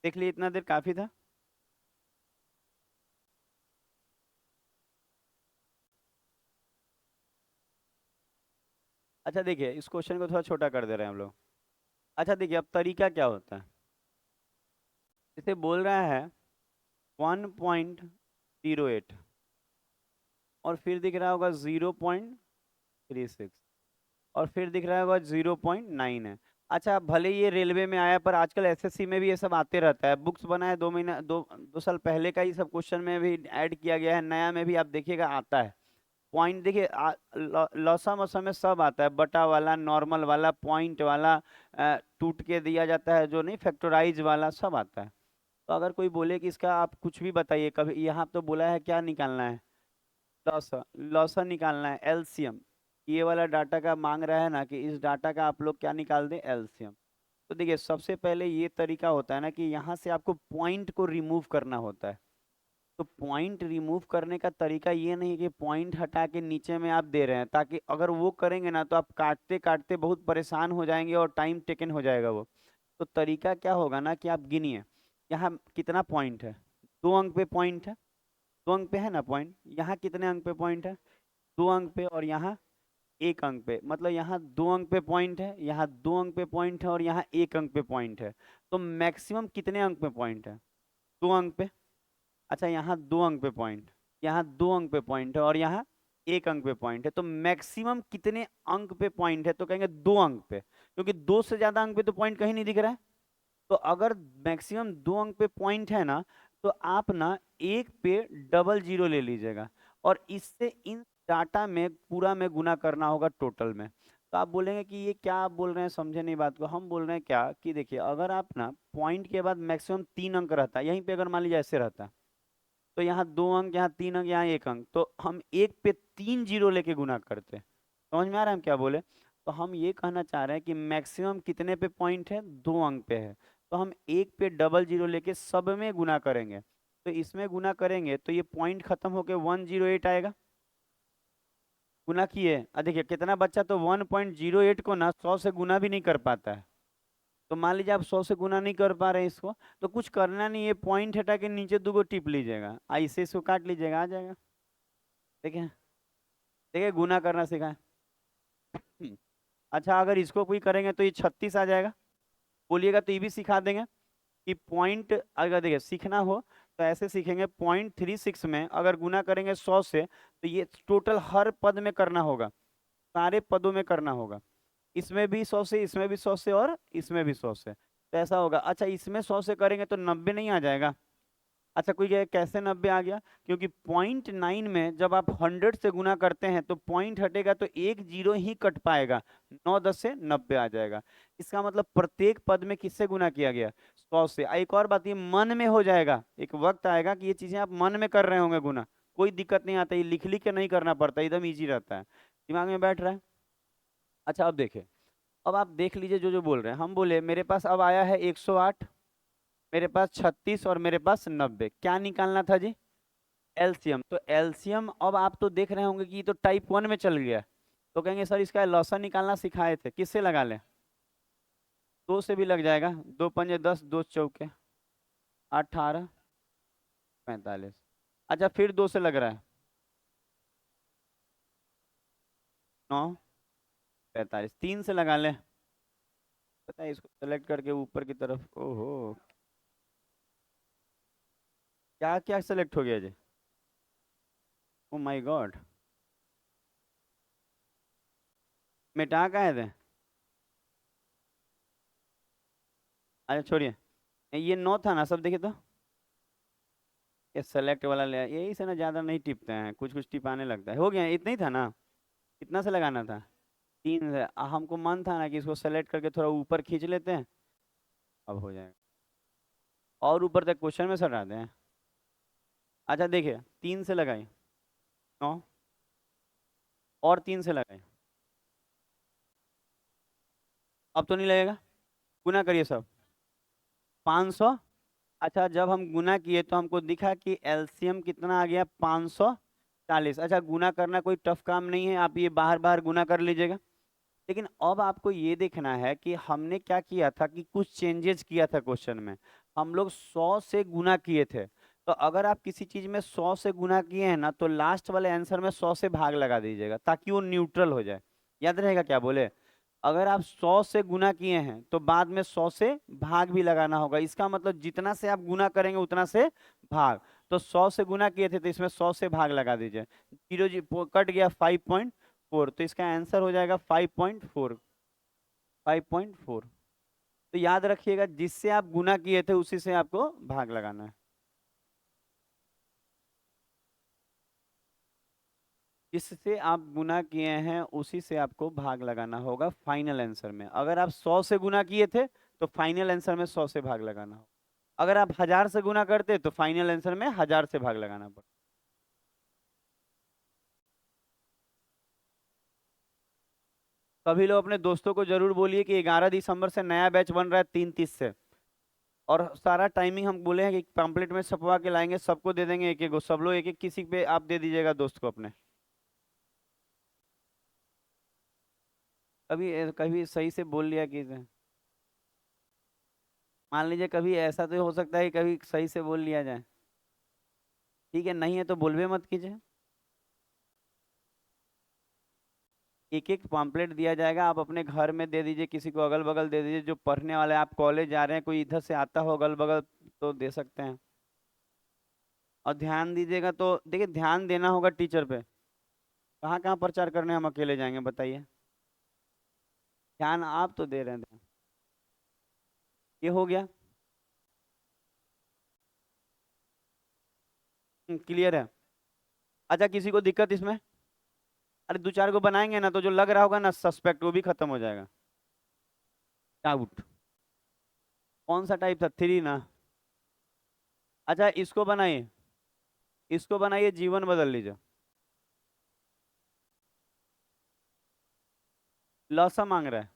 Speaker 1: देख लिए इतना देर काफी था। अच्छा देखिए, इस क्वेश्चन को थोड़ा छोटा कर दे रहे हैं हम लोग। अच्छा देखिए, अब तरीका क्या होता है। इसे बोल रहा है 1.08, और फिर दिख रहा होगा 0.36, और फिर दिख रहा होगा 0.9 है। अच्छा भले ये रेलवे में आया, पर आजकल एसएससी में भी ये सब आते रहता है। बुक्स बनाए 2 महीना, 2 साल पहले का ही सब क्वेश्चन में भी ऐड किया गया है, नया में भी आप देखिएगा आता है। पॉइंट देखिए, लौसा मौसा में सब आता है, बटा वाला, नॉर्मल वाला, पॉइंट वाला, टूट के दिया जाता है जो नहीं, फैक्टराइज वाला, सब आता है। तो अगर कोई बोले कि इसका आप कुछ भी बताइए, कभी यहाँ तो बोला है क्या निकालना है, लॉसा, लॉसा निकालना है, एलसीएम। ये वाला डाटा का मांग रहा है ना, कि इस डाटा का आप लोग क्या निकाल दें, एलसीएम। तो देखिए, सबसे पहले ये तरीका होता है ना, कि यहाँ से आपको पॉइंट को रिमूव करना होता है। तो पॉइंट रिमूव करने का तरीका ये नहीं है कि पॉइंट हटा के नीचे में आप दे रहे हैं, ताकि अगर वो करेंगे ना तो आप काटते काटते बहुत परेशान हो जाएंगे और टाइम टेकन हो जाएगा वो। तो तरीका क्या होगा ना, कि आप गिनिए यहाँ कितना पॉइंट है। 2 अंक पे पॉइंट है, 2 अंक पे है ना पॉइंट। यहाँ कितने अंक पे पॉइंट है, 2 अंक पे, और यहाँ 1 अंक पे। मतलब यहाँ 2 अंक पे पॉइंट है, यहाँ 2 अंक पे पॉइंट है, और यहाँ 1 अंक पे पॉइंट है। तो मैक्सिमम कितने अंक पे पॉइंट है, 2 अंक पे। अच्छा यहाँ 2 अंक पे पॉइंट, यहाँ 2 अंक पे पॉइंट है, और यहाँ 1 अंक पे पॉइंट है। तो मैक्सिमम कितने अंक पे पॉइंट है, तो कहेंगे 2 अंक पे, क्योंकि 2 से ज्यादा अंक पे तो पॉइंट कहीं नहीं दिख रहा है। तो अगर मैक्सिमम 2 अंक पे पॉइंट है ना, तो आप ना एक पे डबल जीरो ले लीजिएगा, और इससे इन डाटा में पूरा में गुना करना होगा टोटल में। तो आप बोलेंगे कि ये क्या आप बोल रहे हैं, समझे नहीं बात को। हम बोल रहे हैं क्या, कि देखिए, अगर आप ना पॉइंट के बाद मैक्सिमम 3 अंक रहता है, यहीं पे अगर मान लीजिए ऐसे रहता, तो यहाँ 2 अंक, यहाँ 3 अंक, यहाँ 1 अंक, तो हम एक पे 3 जीरो लेके गुना करते। समझ में आ रहा है हम क्या बोले। तो हम ये कहना चाह रहे हैं कि मैक्सिमम कितने पे पॉइंट है, 2 अंक पे है। तो हम एक पे डबल जीरो लेके सब में गुना करेंगे। तो इसमें गुना करेंगे तो ये पॉइंट खत्म होके 108 आएगा। गुना किए, देखिए कितना बच्चा तो 1.08 को ना 100 से गुना भी नहीं कर पाता है। तो मान लीजिए आप 100 से गुना नहीं कर पा रहे हैं इसको, तो कुछ करना नहीं है, पॉइंट हटा के नीचे 2 को टिप लीजिएगा, ऐसे इसको काट लीजिएगा, आ जाएगा। देखिए, देखिए गुना करना सीखा है। अच्छा अगर इसको कोई करेंगे तो ये 36 आ जाएगा। बोलिएगा तो ये भी सिखा देंगे कि पॉइंट, अगर देखिए सीखना हो तो ऐसे सीखेंगे, 0.36 में अगर गुना करेंगे 100 से, तो ये टोटल हर पद में करना होगा, सारे पदों में करना होगा। इसमें भी 100 से, इसमें भी 100 से, और इसमें भी 100 से, तो ऐसा होगा। अच्छा इसमें 100 से करेंगे तो 90 नहीं आ जाएगा। अच्छा कोई कहे कैसे 90 आ गया, क्योंकि 0.9 में जब आप 100 से गुना करते हैं तो पॉइंट हटेगा तो एक जीरो ही कट पाएगा, 9 10 से 90 आ जाएगा। इसका मतलब प्रत्येक पद में किससे गुना किया गया, 100 से। एक और बात, ये मन में हो जाएगा, एक वक्त आएगा कि ये चीजें आप मन में कर रहे होंगे गुना, कोई दिक्कत नहीं आता, ये लिख लिख के नहीं करना पड़ता, एकदम ईजी रहता है, दिमाग में बैठ रहा है। अच्छा अब देखिए, अब आप देख लीजिए जो जो बोल रहे हैं। हम बोले मेरे पास अब आया है 108, मेरे पास 36, और मेरे पास 90, क्या निकालना था जी, एलसीएम। तो एलसीएम अब आप तो देख रहे होंगे कि ये तो टाइप 1 में चल गया। तो कहेंगे सर इसका लॉसा निकालना सिखाए थे, किससे लगा लें, 2 से भी लग जाएगा, 2 पंजे 10, 2 चौके 18 45। अच्छा फिर 2 से लग रहा है, 9 45, 3 से लगा लें। पता है इसको सेलेक्ट करके ऊपर की तरफ, ओहो, क्या क्या सेलेक्ट हो गया जी, ओ माय गॉड, मिटा का है थे। अच्छा छोड़िए, ये 9 था ना सब, देखिए तो ये सेलेक्ट वाला ले, यही से ना ज़्यादा नहीं टिपते हैं, कुछ कुछ टिपाने लगता है। हो गया, इतना ही था ना, कितना से लगाना था, 3 से। हमको मन था ना कि इसको सेलेक्ट करके थोड़ा ऊपर खींच लेते हैं, अब हो जाएगा, और ऊपर तक क्वेश्चन में सटा दें। अच्छा देखिए, 3 से लगाई 9, और 3 से लगाई, अब तो नहीं लगेगा, गुना करिए सब, 500। अच्छा जब हम गुना किए तो हमको दिखा कि एलसीएम कितना आ गया, 540। अच्छा गुना करना कोई टफ काम नहीं है, आप ये बाहर बाहर गुना कर लीजिएगा। लेकिन अब आपको ये देखना है कि हमने क्या किया था, कि कुछ चेंजेस किया था क्वेश्चन में। हम लोग 100 से गुना किए थे। तो अगर आप किसी चीज में 100 से गुना किए हैं ना, तो लास्ट वाले आंसर में 100 से भाग लगा दीजिएगा ताकि वो न्यूट्रल हो जाए। याद रहेगा क्या बोले? अगर आप 100 से गुना किए हैं तो बाद में 100 से भाग भी लगाना होगा। इसका मतलब जितना से आप गुना करेंगे उतना से भाग। तो 100 से गुना किए थे तो इसमें 100 से भाग लगा दीजिए। जीरो जी कट गया 5.4, तो इसका आंसर हो जाएगा 5.4। 5.4। तो याद रखिएगा, जिससे आप गुना किए थे उसी से आपको भाग लगाना है। जिससे आप गुना किए हैं उसी से आपको भाग लगाना होगा फाइनल आंसर में। अगर आप 100 से गुना किए थे तो फाइनल आंसर में 100 से भाग लगाना होगा। अगर आप 1000 से गुना करते तो फाइनल आंसर में 1000 से भाग लगाना पड़ता। सभी लोग अपने दोस्तों को जरूर बोलिए कि 11 दिसंबर से नया बैच बन रहा है 3:30 से। और सारा टाइमिंग हम बोले हैं कि पैम्पलेट में छपवा के लाएंगे, सबको दे देंगे एक एक को। सब लोग एक एक किसी पे आप दे दीजिएगा दोस्त को अपने। कभी कभी सही से बोल लिया कि मान लीजिए कभी ऐसा तो हो सकता है कि कभी सही से बोल लिया जाए। ठीक है, नहीं है तो बोलबे मत कीजिए। एक एक पॉम्पलेट दिया जाएगा, आप अपने घर में दे दीजिए, किसी को अगल बगल दे दीजिए जो पढ़ने वाले। आप कॉलेज जा रहे हैं, कोई इधर से आता हो अगल बगल तो दे सकते हैं। और ध्यान दीजिएगा, तो देखिए ध्यान देना होगा टीचर पे। कहाँ कहाँ प्रचार करने हम अकेले जाएंगे बताइए? ध्यान आप तो दे रहे हैं ध्यान। ये हो गया। क्लियर है। अच्छा, किसी को दिक्कत इसमें? अरे दो चार को बनाएंगे ना तो जो लग रहा होगा ना सस्पेक्ट, वो भी खत्म हो जाएगा। डाउट। कौन सा टाइप था? 3 ना? अच्छा, इसको बनाइए। इसको बनाइए, जीवन बदल लीजिए। लौसा मांग रहा है।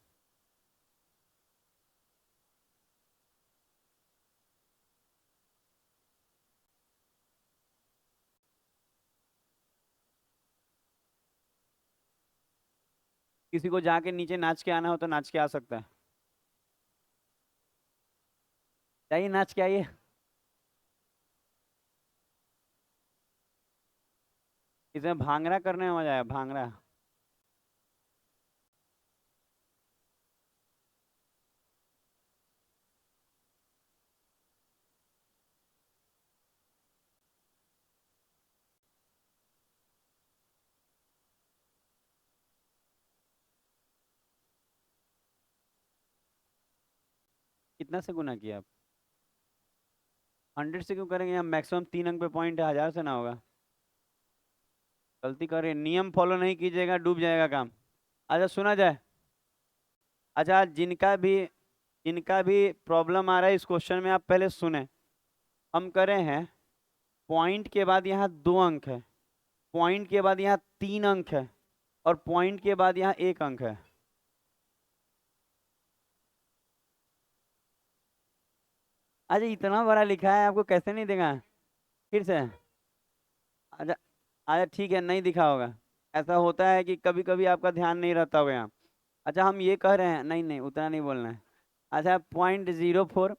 Speaker 1: किसी को जाके नीचे नाच के आना हो तो नाच के आ सकता है। जाइए नाच के आइए। इसमें भांगड़ा करने में मजा आया, भांगड़ा। कितना से गुना किया आप? 100 से क्यों करेंगे? हम मैक्सिमम 3 अंक पे पॉइंट है, 1000 से ना होगा। गलती कर रहे हैं, नियम फॉलो नहीं कीजिएगा डूब जाएगा काम। अच्छा सुना जाए। अच्छा, जिनका भी प्रॉब्लम आ रहा है इस क्वेश्चन में, आप पहले सुने। हम करे हैं पॉइंट के बाद यहाँ 2 अंक है, पॉइंट के बाद यहाँ 3 अंक है, और पॉइंट के बाद यहाँ 1 अंक है। अच्छा, इतना बड़ा लिखा है, आपको कैसे नहीं देगा? फिर से। अच्छा। अच्छा ठीक है, नहीं दिखा होगा। ऐसा होता है कि कभी कभी आपका ध्यान नहीं रहता होगा यहाँ। अच्छा, हम ये कह रहे हैं, नहीं नहीं उतना नहीं बोलना है। अच्छा, 0.04,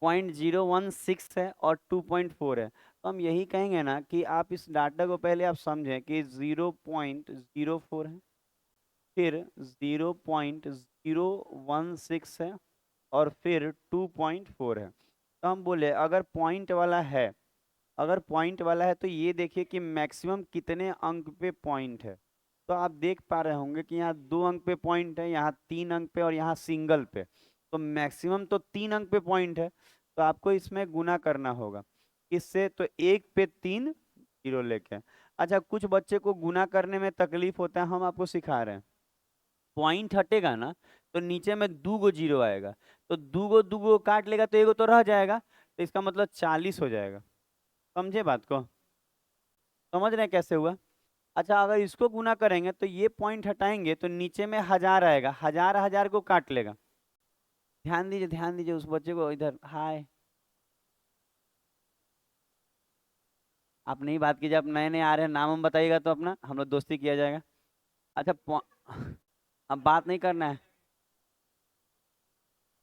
Speaker 1: 0.016 है और 2.4 है। तो हम यही कहेंगे ना कि आप इस डाटा को पहले आप समझें कि 0.04 है, फिर 0.016 है, और फिर 2.4 है। तो हम बोले अगर पॉइंट वाला है, अगर पॉइंट वाला है तो ये देखिए कि मैक्सिमम कितने अंक पे पॉइंट है। तो आप देख पा रहे होंगे कि यहाँ 2 अंक पे पॉइंट है, यहाँ 3 अंक पे, और यहाँ सिंगल पे। तो मैक्सिमम तो 3 अंक पे पॉइंट है। तो आपको इसमें गुना करना होगा इससे, तो 1 पे 3 जीरो लेके। अच्छा, कुछ बच्चे को गुना करने में तकलीफ होता है, हम आपको सिखा रहे हैं। पॉइंट हटेगा ना तो नीचे में 2 गो जीरो आएगा। तो 2 गो काट लेगा तो एगो तो रह जाएगा, तो इसका मतलब 40 हो जाएगा। समझे बात को? समझ रहे हैं कैसे हुआ? अच्छा, अगर इसको गुना करेंगे तो ये पॉइंट हटाएंगे तो नीचे में 1000 आएगा, 1000 को काट लेगा। ध्यान दीजिए, ध्यान दीजिए उस बच्चे को इधर। हाय। आप नहीं बात कीजिए, आप नए नए आ रहे हैं, नाम हम बताइएगा तो अपना हम लोग दोस्ती किया जाएगा। अच्छा अब बात नहीं करना है।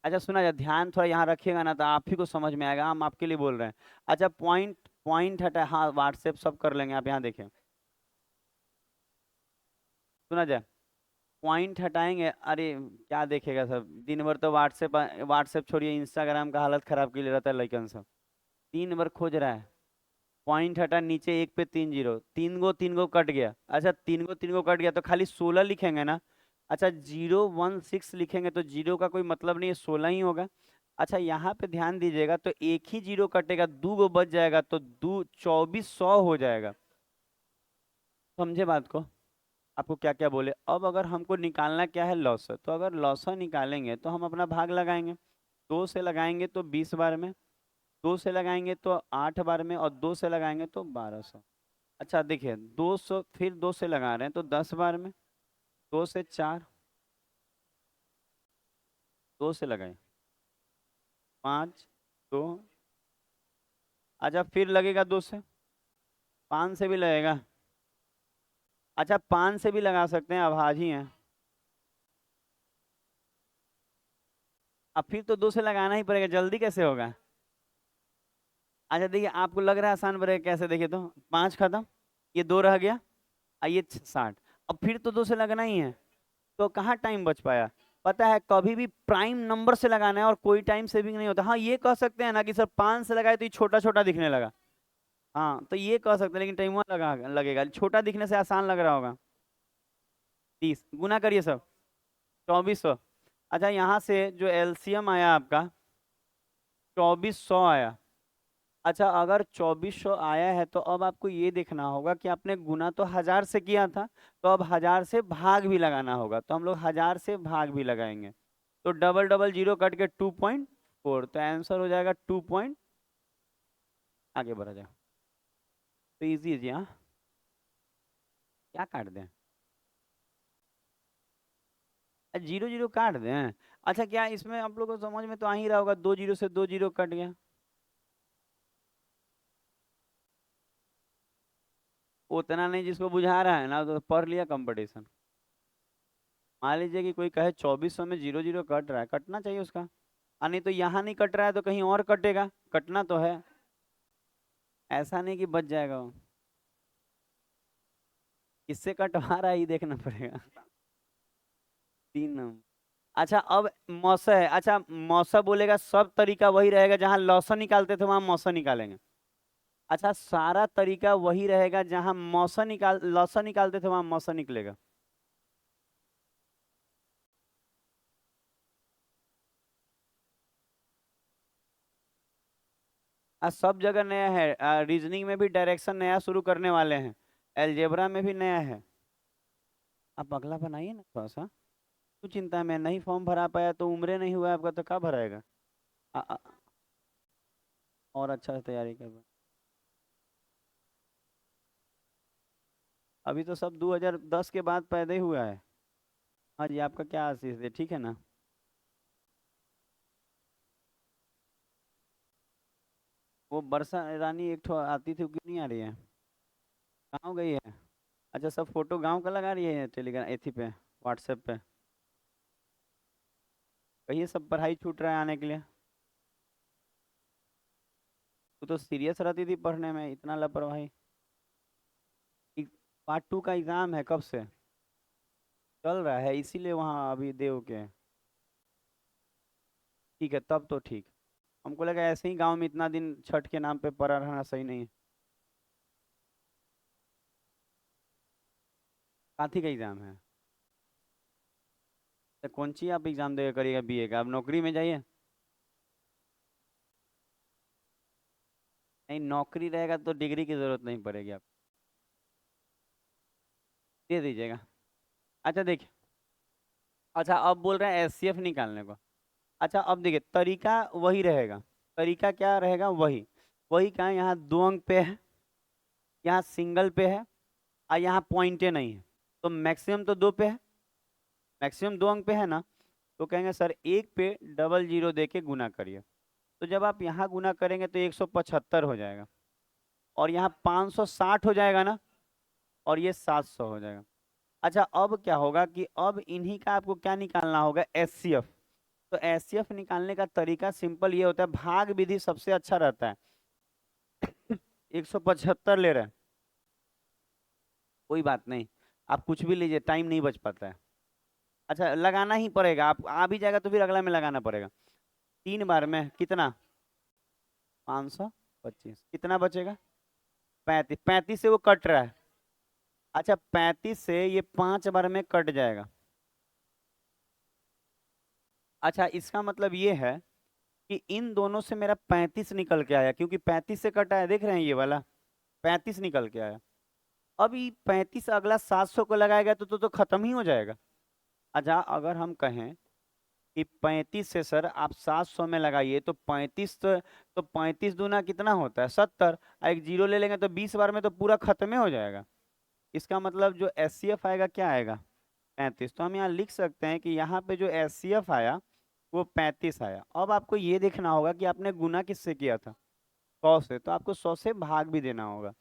Speaker 1: अच्छा सुना जा, ध्यान थोड़ा यहाँ रखिएगा ना तो आप ही को समझ में आएगा, हम आपके लिए बोल रहे हैं। अच्छा पॉइंट पॉइंट हटा, हाँ व्हाट्सएप सब कर लेंगे, आप यहाँ देखें। सुना जाए, पॉइंट हटाएंगे, अरे क्या देखेगा सब, दिन भर तो व्हाट्सएप व्हाट्सएप छोड़िए, इंस्टाग्राम का हालत खराब के लिए रहता है लड़कन सब, दिन भर खोज रहा है। पॉइंट हटा, नीचे एक पे 3 जीरो, 3 गो कट गया। अच्छा 3 गो कट गया तो खाली 16 लिखेंगे ना। अच्छा 016 लिखेंगे तो जीरो का कोई मतलब नहीं है, 16 ही होगा। अच्छा यहाँ पे ध्यान दीजिएगा, तो एक ही जीरो कटेगा, 2 गो बच जाएगा, तो 2400 हो जाएगा। समझे बात को? आपको क्या क्या बोले, अब अगर हमको निकालना क्या है, लॉस, तो अगर लॉस निकालेंगे तो हम अपना भाग लगाएंगे। 2 से लगाएंगे तो 20 बार में, 2 से लगाएंगे तो 8 बार में, और 2 से लगाएंगे तो 1200। अच्छा देखिए 200, फिर 2 से लगा रहे हैं तो 10 बार में, 2 से 4, 2 से लगाए 5, 2। अच्छा फिर लगेगा 2 से, 5 से भी लगेगा। अच्छा 5 से भी लगा सकते हैं, अब आज ही हैं। अब फिर तो 2 से लगाना ही पड़ेगा, जल्दी कैसे होगा? अच्छा देखिए, आपको लग रहा है आसान पड़ेगा, कैसे देखिए तो, 5 खत्म, ये 2 रह गया, ये 60, अब फिर तो 2 से लगना ही है। तो कहाँ टाइम बच पाया? पता है कभी भी प्राइम नंबर से लगाना है और कोई टाइम सेविंग नहीं होता। हाँ ये कह सकते हैं ना कि सर 5 से लगाए तो ये छोटा छोटा दिखने लगा, हाँ तो ये कह सकते हैं, लेकिन टाइम लगेगा, छोटा दिखने से आसान लग रहा होगा। 30 गुना करिए सब, 2400। अच्छा यहाँ से जो एलसीएम आया आपका, 2400 आया। अच्छा अगर 2400 आया है तो अब आपको ये देखना होगा कि आपने गुना तो 1000 से किया था, तो अब 1000 से भाग भी लगाना होगा, तो हम लोग 1000 से भाग भी लगाएंगे। तो डबल डबल जीरो कट के 2.4, तो आंसर हो जाएगा 2 पॉइंट, आगे बढ़ा जाए। तो इजी है जी, हाँ क्या काट दें, जीरो जीरो काट दें। अच्छा क्या इसमें आप लोगों को समझ में तो आ ही रहा होगा, 2 जीरो से 2 जीरो कट गया, उतना नहीं, जिसको बुझा रहा है ना तो पढ़ लिया कंपटीशन। मान लीजिए कि कोई कहे 2400 में 0 0 कट रहा है, कटना चाहिए उसका, नहीं तो यहाँ नहीं कट रहा है तो कहीं और कटेगा, कटना तो है, ऐसा नहीं कि बच जाएगा वो, किससे कटवा रहा है ये देखना पड़ेगा। 3 नंबर। अच्छा अब मौसा है, अच्छा मौसा बोलेगा सब तरीका वही रहेगा, जहां लौसा निकालते थे वहां मौसा निकालेंगे। अच्छा सारा तरीका वही रहेगा, जहां लौसा निकालते थे वहां मौसा निकलेगा। सब जगह नया है, रीजनिंग में भी डायरेक्शन नया शुरू करने वाले हैं, एलजेब्रा में भी नया है। आप अगला बनाइए ना थोड़ा सा, क्यों चिंता है, मैं नहीं फॉर्म भरा पाया तो उम्र नहीं हुआ आपका तो कब भराएगा। आ, आ, और अच्छा से तैयारी कर, अभी तो सब 2010 के बाद पैदा ही हुआ है। हाँ जी आपका क्या आशीष है, ठीक है ना? वो बरसा रानी एक ठो आती थी, वो क्यों नहीं आ रही है? गाँव गई है? अच्छा सब फोटो गांव का लगा रही है टेलीग्राम एथी पे, व्हाट्सएप पे, कहिए सब पढ़ाई छूट रहा है आने के लिए। तू तो सीरियस रहती थी पढ़ने में, इतना लापरवाही। पार्ट 2 का एग्जाम है कब से? चल रहा है इसीलिए वहाँ अभी देव के हैं। ठीक है तब तो ठीक, हमको लगा ऐसे ही गांव में इतना दिन छठ के नाम पे पढ़ा रहना सही नहीं है। काथी का एग्जाम है? तो कौन सी आप एग्जाम देगा करिएगा, बीए का? आप नौकरी में जाइए। नहीं नौकरी रहेगा तो डिग्री की जरूरत नहीं पड़ेगी, आप दे दीजिएगा। अच्छा देखिए, अच्छा अब बोल रहे हैं एचसीएफ निकालने को। अच्छा अब देखिए तरीका वही रहेगा, तरीका क्या रहेगा, वही वही क्या है, यहाँ 2 अंक पे है, यहाँ सिंगल पे है, और यहाँ पॉइंटे नहीं है, तो मैक्सिमम तो 2 पे है, मैक्सिमम 2 अंक पे है ना। तो कहेंगे सर एक पे डबल जीरो दे के गुना करिए, तो जब आप यहाँ गुना करेंगे तो 175 हो जाएगा, और यहाँ 560 हो जाएगा ना, और ये 700 हो जाएगा। अच्छा अब क्या होगा कि अब इन्हीं का आपको क्या निकालना होगा, एचसीएफ। तो एचसीएफ निकालने का तरीका सिंपल ये होता है, भाग विधि सबसे अच्छा रहता है। 175 ले रहे हैं, कोई बात नहीं, आप कुछ भी लीजिए, टाइम नहीं बच पाता है। अच्छा लगाना ही पड़ेगा, आप आ भी जाएगा तो फिर अगला में लगाना पड़ेगा। 3 बार में कितना? 525, कितना बचेगा? 35, 35 से वो कट रहा है। अच्छा 35 से ये 5 बार में कट जाएगा। अच्छा इसका मतलब ये है कि इन दोनों से मेरा 35 निकल के आया, क्योंकि 35 से कटा है, देख रहे हैं ये वाला 35 निकल के आया। अब ये 35 अगला 700 को लगाएगा तो खत्म ही हो जाएगा। अच्छा अगर हम कहें कि 35 से सर आप 700 में लगाइए तो 35 तो 35 दूना कितना होता है? 70। एक जीरो ले लेंगे तो 20 बार में तो पूरा खत्म ही हो जाएगा। इसका मतलब जो एचसीएफ आएगा क्या आएगा? 35। तो हम यहाँ लिख सकते हैं कि यहाँ पे जो एचसीएफ आया वो 35 आया। अब आपको ये देखना होगा कि आपने गुना किससे किया था? 100 से, तो आपको 100 से भाग भी देना होगा।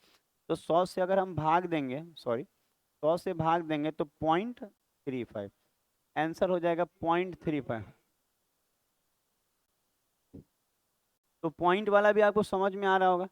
Speaker 1: तो 100 से अगर हम भाग देंगे, सॉरी 100 से भाग देंगे तो 0.35, आंसर हो जाएगा 0.35। तो पॉइंट वाला भी आपको समझ में आ रहा होगा।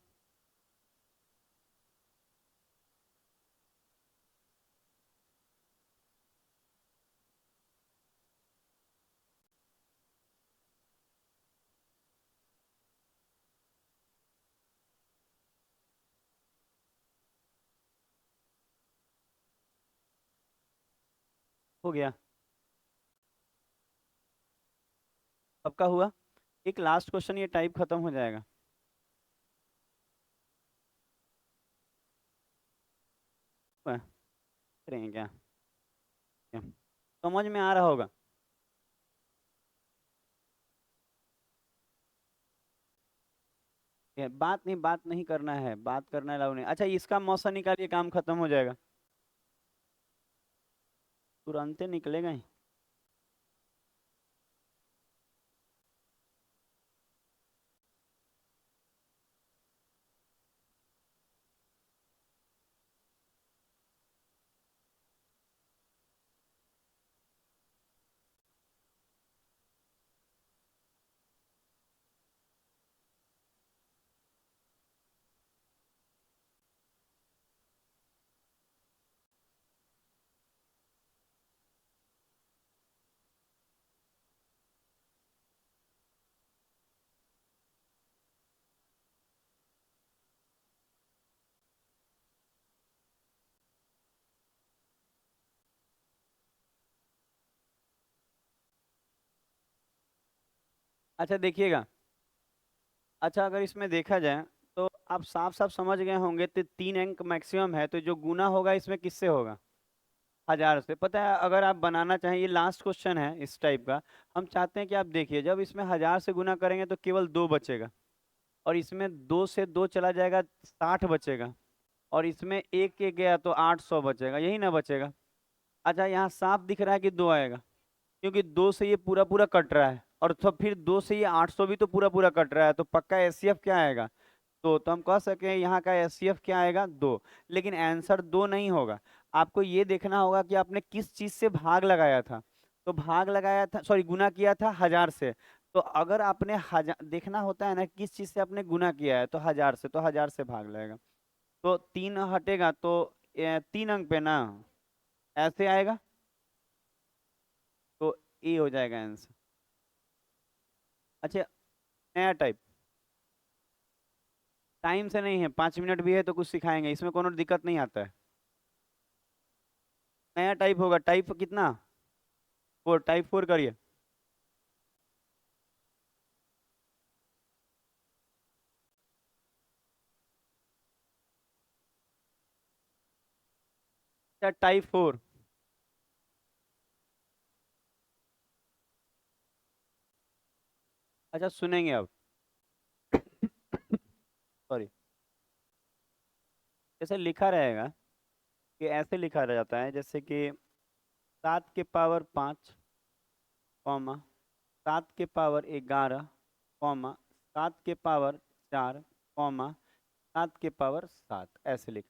Speaker 1: हो गया, सबका हुआ। एक लास्ट क्वेश्चन, ये टाइप खत्म हो जाएगा। हुआ? करेंगे क्या? क्या? समझ में आ रहा होगा। ये बात नहीं करना है, बात करना अलाउ नहीं। अच्छा इसका मौसा निकालिए, काम खत्म हो जाएगा। तुरंत निकलेगा ही। अच्छा देखिएगा, अच्छा अगर इसमें देखा जाए तो आप साफ साफ समझ गए होंगे, तो 3 अंक मैक्सिमम है, तो जो गुना होगा इसमें किससे होगा? 1000 से। पता है अगर आप बनाना चाहें, ये लास्ट क्वेश्चन है इस टाइप का, हम चाहते हैं कि आप देखिए, जब इसमें 1000 से गुना करेंगे तो केवल 2 बचेगा, और इसमें 2 से 2 चला जाएगा, 60 बचेगा, और इसमें एक एक गया तो 800 बचेगा, यही ना बचेगा? अच्छा यहाँ साफ दिख रहा है कि 2 आएगा, क्योंकि 2 से ये पूरा पूरा कट रहा है, और तो फिर 2 से ये 800 भी तो पूरा पूरा कट रहा है, तो पक्का एचसीएफ क्या आएगा? 2। तो हम कह सके हैं यहाँ का एचसीएफ क्या आएगा? 2। लेकिन आंसर 2 नहीं होगा। आपको ये देखना होगा कि आपने किस चीज से भाग लगाया था। तो भाग लगाया था, सॉरी गुना किया था 1000 से। तो अगर आपने हजार देखना होता है ना, किस चीज से आपने गुना किया है, तो 1000 से, तो 1000 से भाग लगेगा। तो 3 हटेगा तो 3 अंक पे ना, ऐसे आएगा, तो ए हो जाएगा आंसर। अच्छा नया टाइप, टाइम से नहीं है, 5 मिनट भी है तो कुछ सिखाएंगे, इसमें कोनो दिक्कत नहीं आता है। नया टाइप होगा, टाइप कितना? 4, टाइप 4 करिए। अच्छा टाइप 4। अच्छा सुनेंगे अब। सॉरी, जैसे लिखा रहेगा कि ऐसे लिखा रह जाता है, जैसे कि 7 के पावर 5, कॉमा 7 के पावर 11, कॉमा 7 के पावर 4, कॉमा 7 के पावर 7, ऐसे लिख।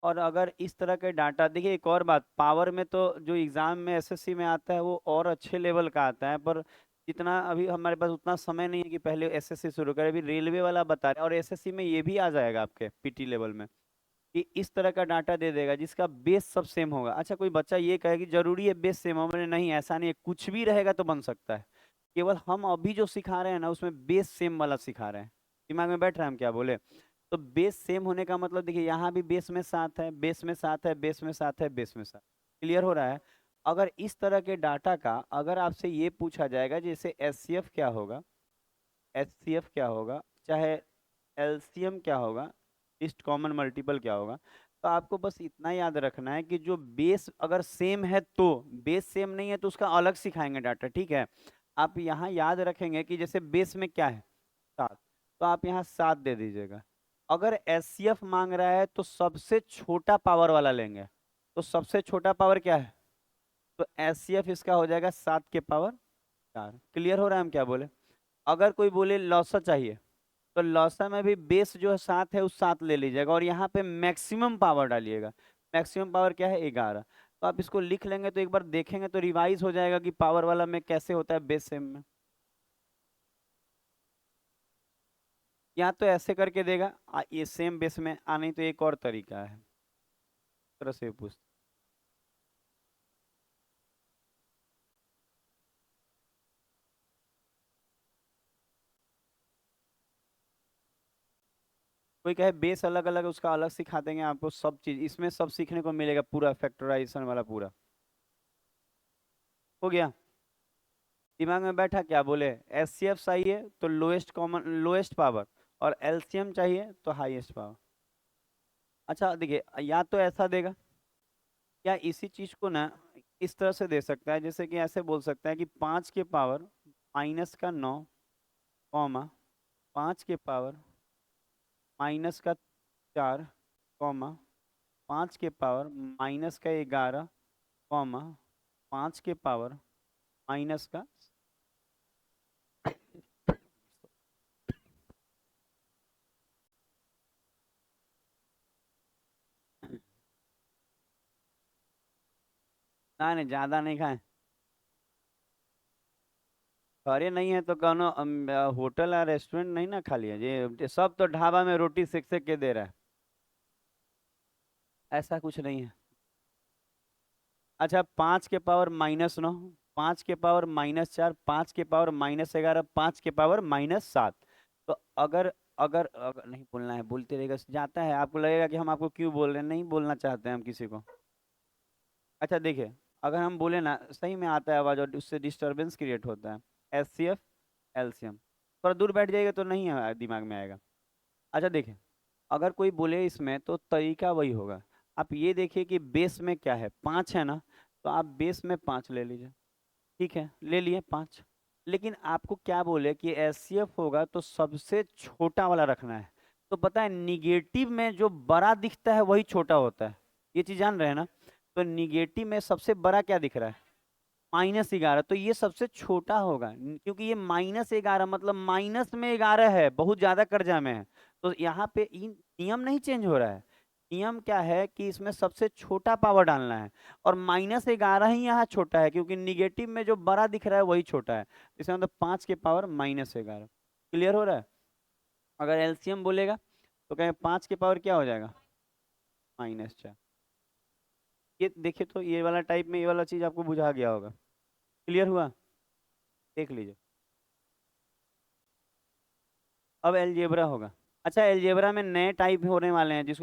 Speaker 1: और अगर इस तरह के डाटा, देखिए एक और बात, पावर में तो जो एग्जाम में एसएससी में आता है वो और अच्छे लेवल का आता है, पर जितना अभी हमारे पास उतना समय नहीं है कि पहले एसएससी शुरू करें, अभी रेलवे वाला बता रहे हैं, और एसएससी में ये भी आ जाएगा आपके पीटी लेवल में कि इस तरह का डाटा दे देगा जिसका बेस सब सेम होगा। अच्छा, कोई बच्चा ये कहे कि जरूरी है बेस सेम हो, मैंने नहीं, ऐसा नहीं है, कुछ भी रहेगा तो बन सकता है। केवल हम अभी जो सिखा रहे हैं ना उसमें बेस सेम वाला सिखा रहे हैं। दिमाग में बैठ रहा है हम क्या बोले? तो बेस सेम होने का मतलब देखिए, यहाँ भी बेस में 7 है, बेस में 7 है, बेस में 7 है, बेस में 7। क्लियर हो रहा है? अगर इस तरह के डाटा का अगर आपसे ये पूछा जाएगा जैसे एचसीएफ क्या होगा, एचसीएफ क्या होगा, चाहे एलसीएम क्या होगा, लीस्ट कॉमन मल्टीपल क्या होगा, तो आपको बस इतना याद रखना है कि जो बेस अगर सेम है तो, बेस सेम नहीं है तो उसका अलग सिखाएंगे डाटा, ठीक है? आप यहाँ याद रखेंगे कि जैसे बेस में क्या है, 7, तो आप यहाँ 7 दे दीजिएगा। अगर एचसीएफ मांग रहा है तो सबसे छोटा पावर वाला लेंगे, तो सबसे छोटा पावर क्या है, तो एचसीएफ इसका हो जाएगा 7 के पावर 4। क्लियर हो रहा है हम क्या बोले? अगर कोई बोले लौसा चाहिए, तो लौसा में भी बेस जो है 7 है, उस 7 ले लीजिएगा और यहाँ पे मैक्सिमम पावर डालिएगा। मैक्सिमम पावर क्या है, 11। तो आप इसको लिख लेंगे तो एक बार देखेंगे तो रिवाइज हो जाएगा कि पावर वाला में कैसे होता है बेस सेम में। या तो ऐसे करके देगा ये सेम बेस में, नहीं तो एक और तरीका है, इस तरह से पूछ। कोई कहे बेस अलग अलग, उसका अलग सिखा देंगे आपको, सब चीज इसमें सब सीखने को मिलेगा, पूरा फैक्टराइजेशन वाला पूरा। हो गया? दिमाग में बैठा क्या बोले? एचसीएफ चाहिए तो लोएस्ट कॉमन, लोएस्ट पावर, और एलसीएम चाहिए तो हाईएस्ट पावर। अच्छा देखिए, या तो ऐसा देगा, या इसी चीज को ना इस तरह से दे सकता है, जैसे कि ऐसे बोल सकता है कि 5 के पावर -9, कॉमा 5 के पावर -4, कॉमा 5 के पावर -11, कॉमा 5 के पावर- ना नहीं, ज्यादा नहीं खाएं। अरे नहीं है तो कौनो होटल या रेस्टोरेंट नहीं ना खा लिया ये सब तो ढाबा में रोटी सेक सेक के दे रहा है, ऐसा कुछ नहीं है। अच्छा, 5 के पावर -9, 5 के पावर -4, 5 के पावर -11, 5 के पावर -7। तो अगर नहीं बोलना है, बोलते रहेगा जाता है, आपको लगेगा कि हम आपको क्यों बोल रहे हैं, नहीं बोलना चाहते हैं हम किसी को। अच्छा देखिए, अगर हम बोले ना सही में आता है आवाज और उससे डिस्टरबेंस क्रिएट होता है, एचसीएफ एलसीएम, थोड़ा दूर बैठ जाएगा तो नहीं दिमाग में आएगा। अच्छा देखिए, अगर कोई बोले इसमें तो तरीका वही होगा। आप ये देखिए कि बेस में क्या है, 5 है ना, तो आप बेस में 5 ले लीजिए। ठीक है, ले लिए 5। लेकिन आपको क्या बोले कि एचसीएफ होगा तो सबसे छोटा वाला रखना है। तो पता है निगेटिव में जो बड़ा दिखता है वही छोटा होता है, ये चीज जान रहे हैं ना? तो निगेटिव में सबसे बड़ा क्या दिख रहा है, -11, तो ये सबसे छोटा होगा, क्योंकि ये -11 मतलब माइनस में 11 है, बहुत ज्यादा कर्जा में है। तो यहाँ पे नियम नहीं चेंज हो रहा है, नियम क्या है कि इसमें सबसे छोटा पावर डालना है, और -11 ही यहाँ छोटा है, क्योंकि निगेटिव में जो बड़ा दिख रहा है वही छोटा है। इसका मतलब 5 के पावर -11। क्लियर हो रहा है? अगर एलसीएम बोलेगा तो कहें 5 के पावर क्या हो जाएगा, -4। ये देखिए, तो ये वाला टाइप में ये वाला चीज आपको बुझा गया होगा। क्लियर हुआ? देख लीजिए। अब एलजेब्रा होगा। अच्छा, एलजेब्रा में नए टाइप होने वाले हैं जिसको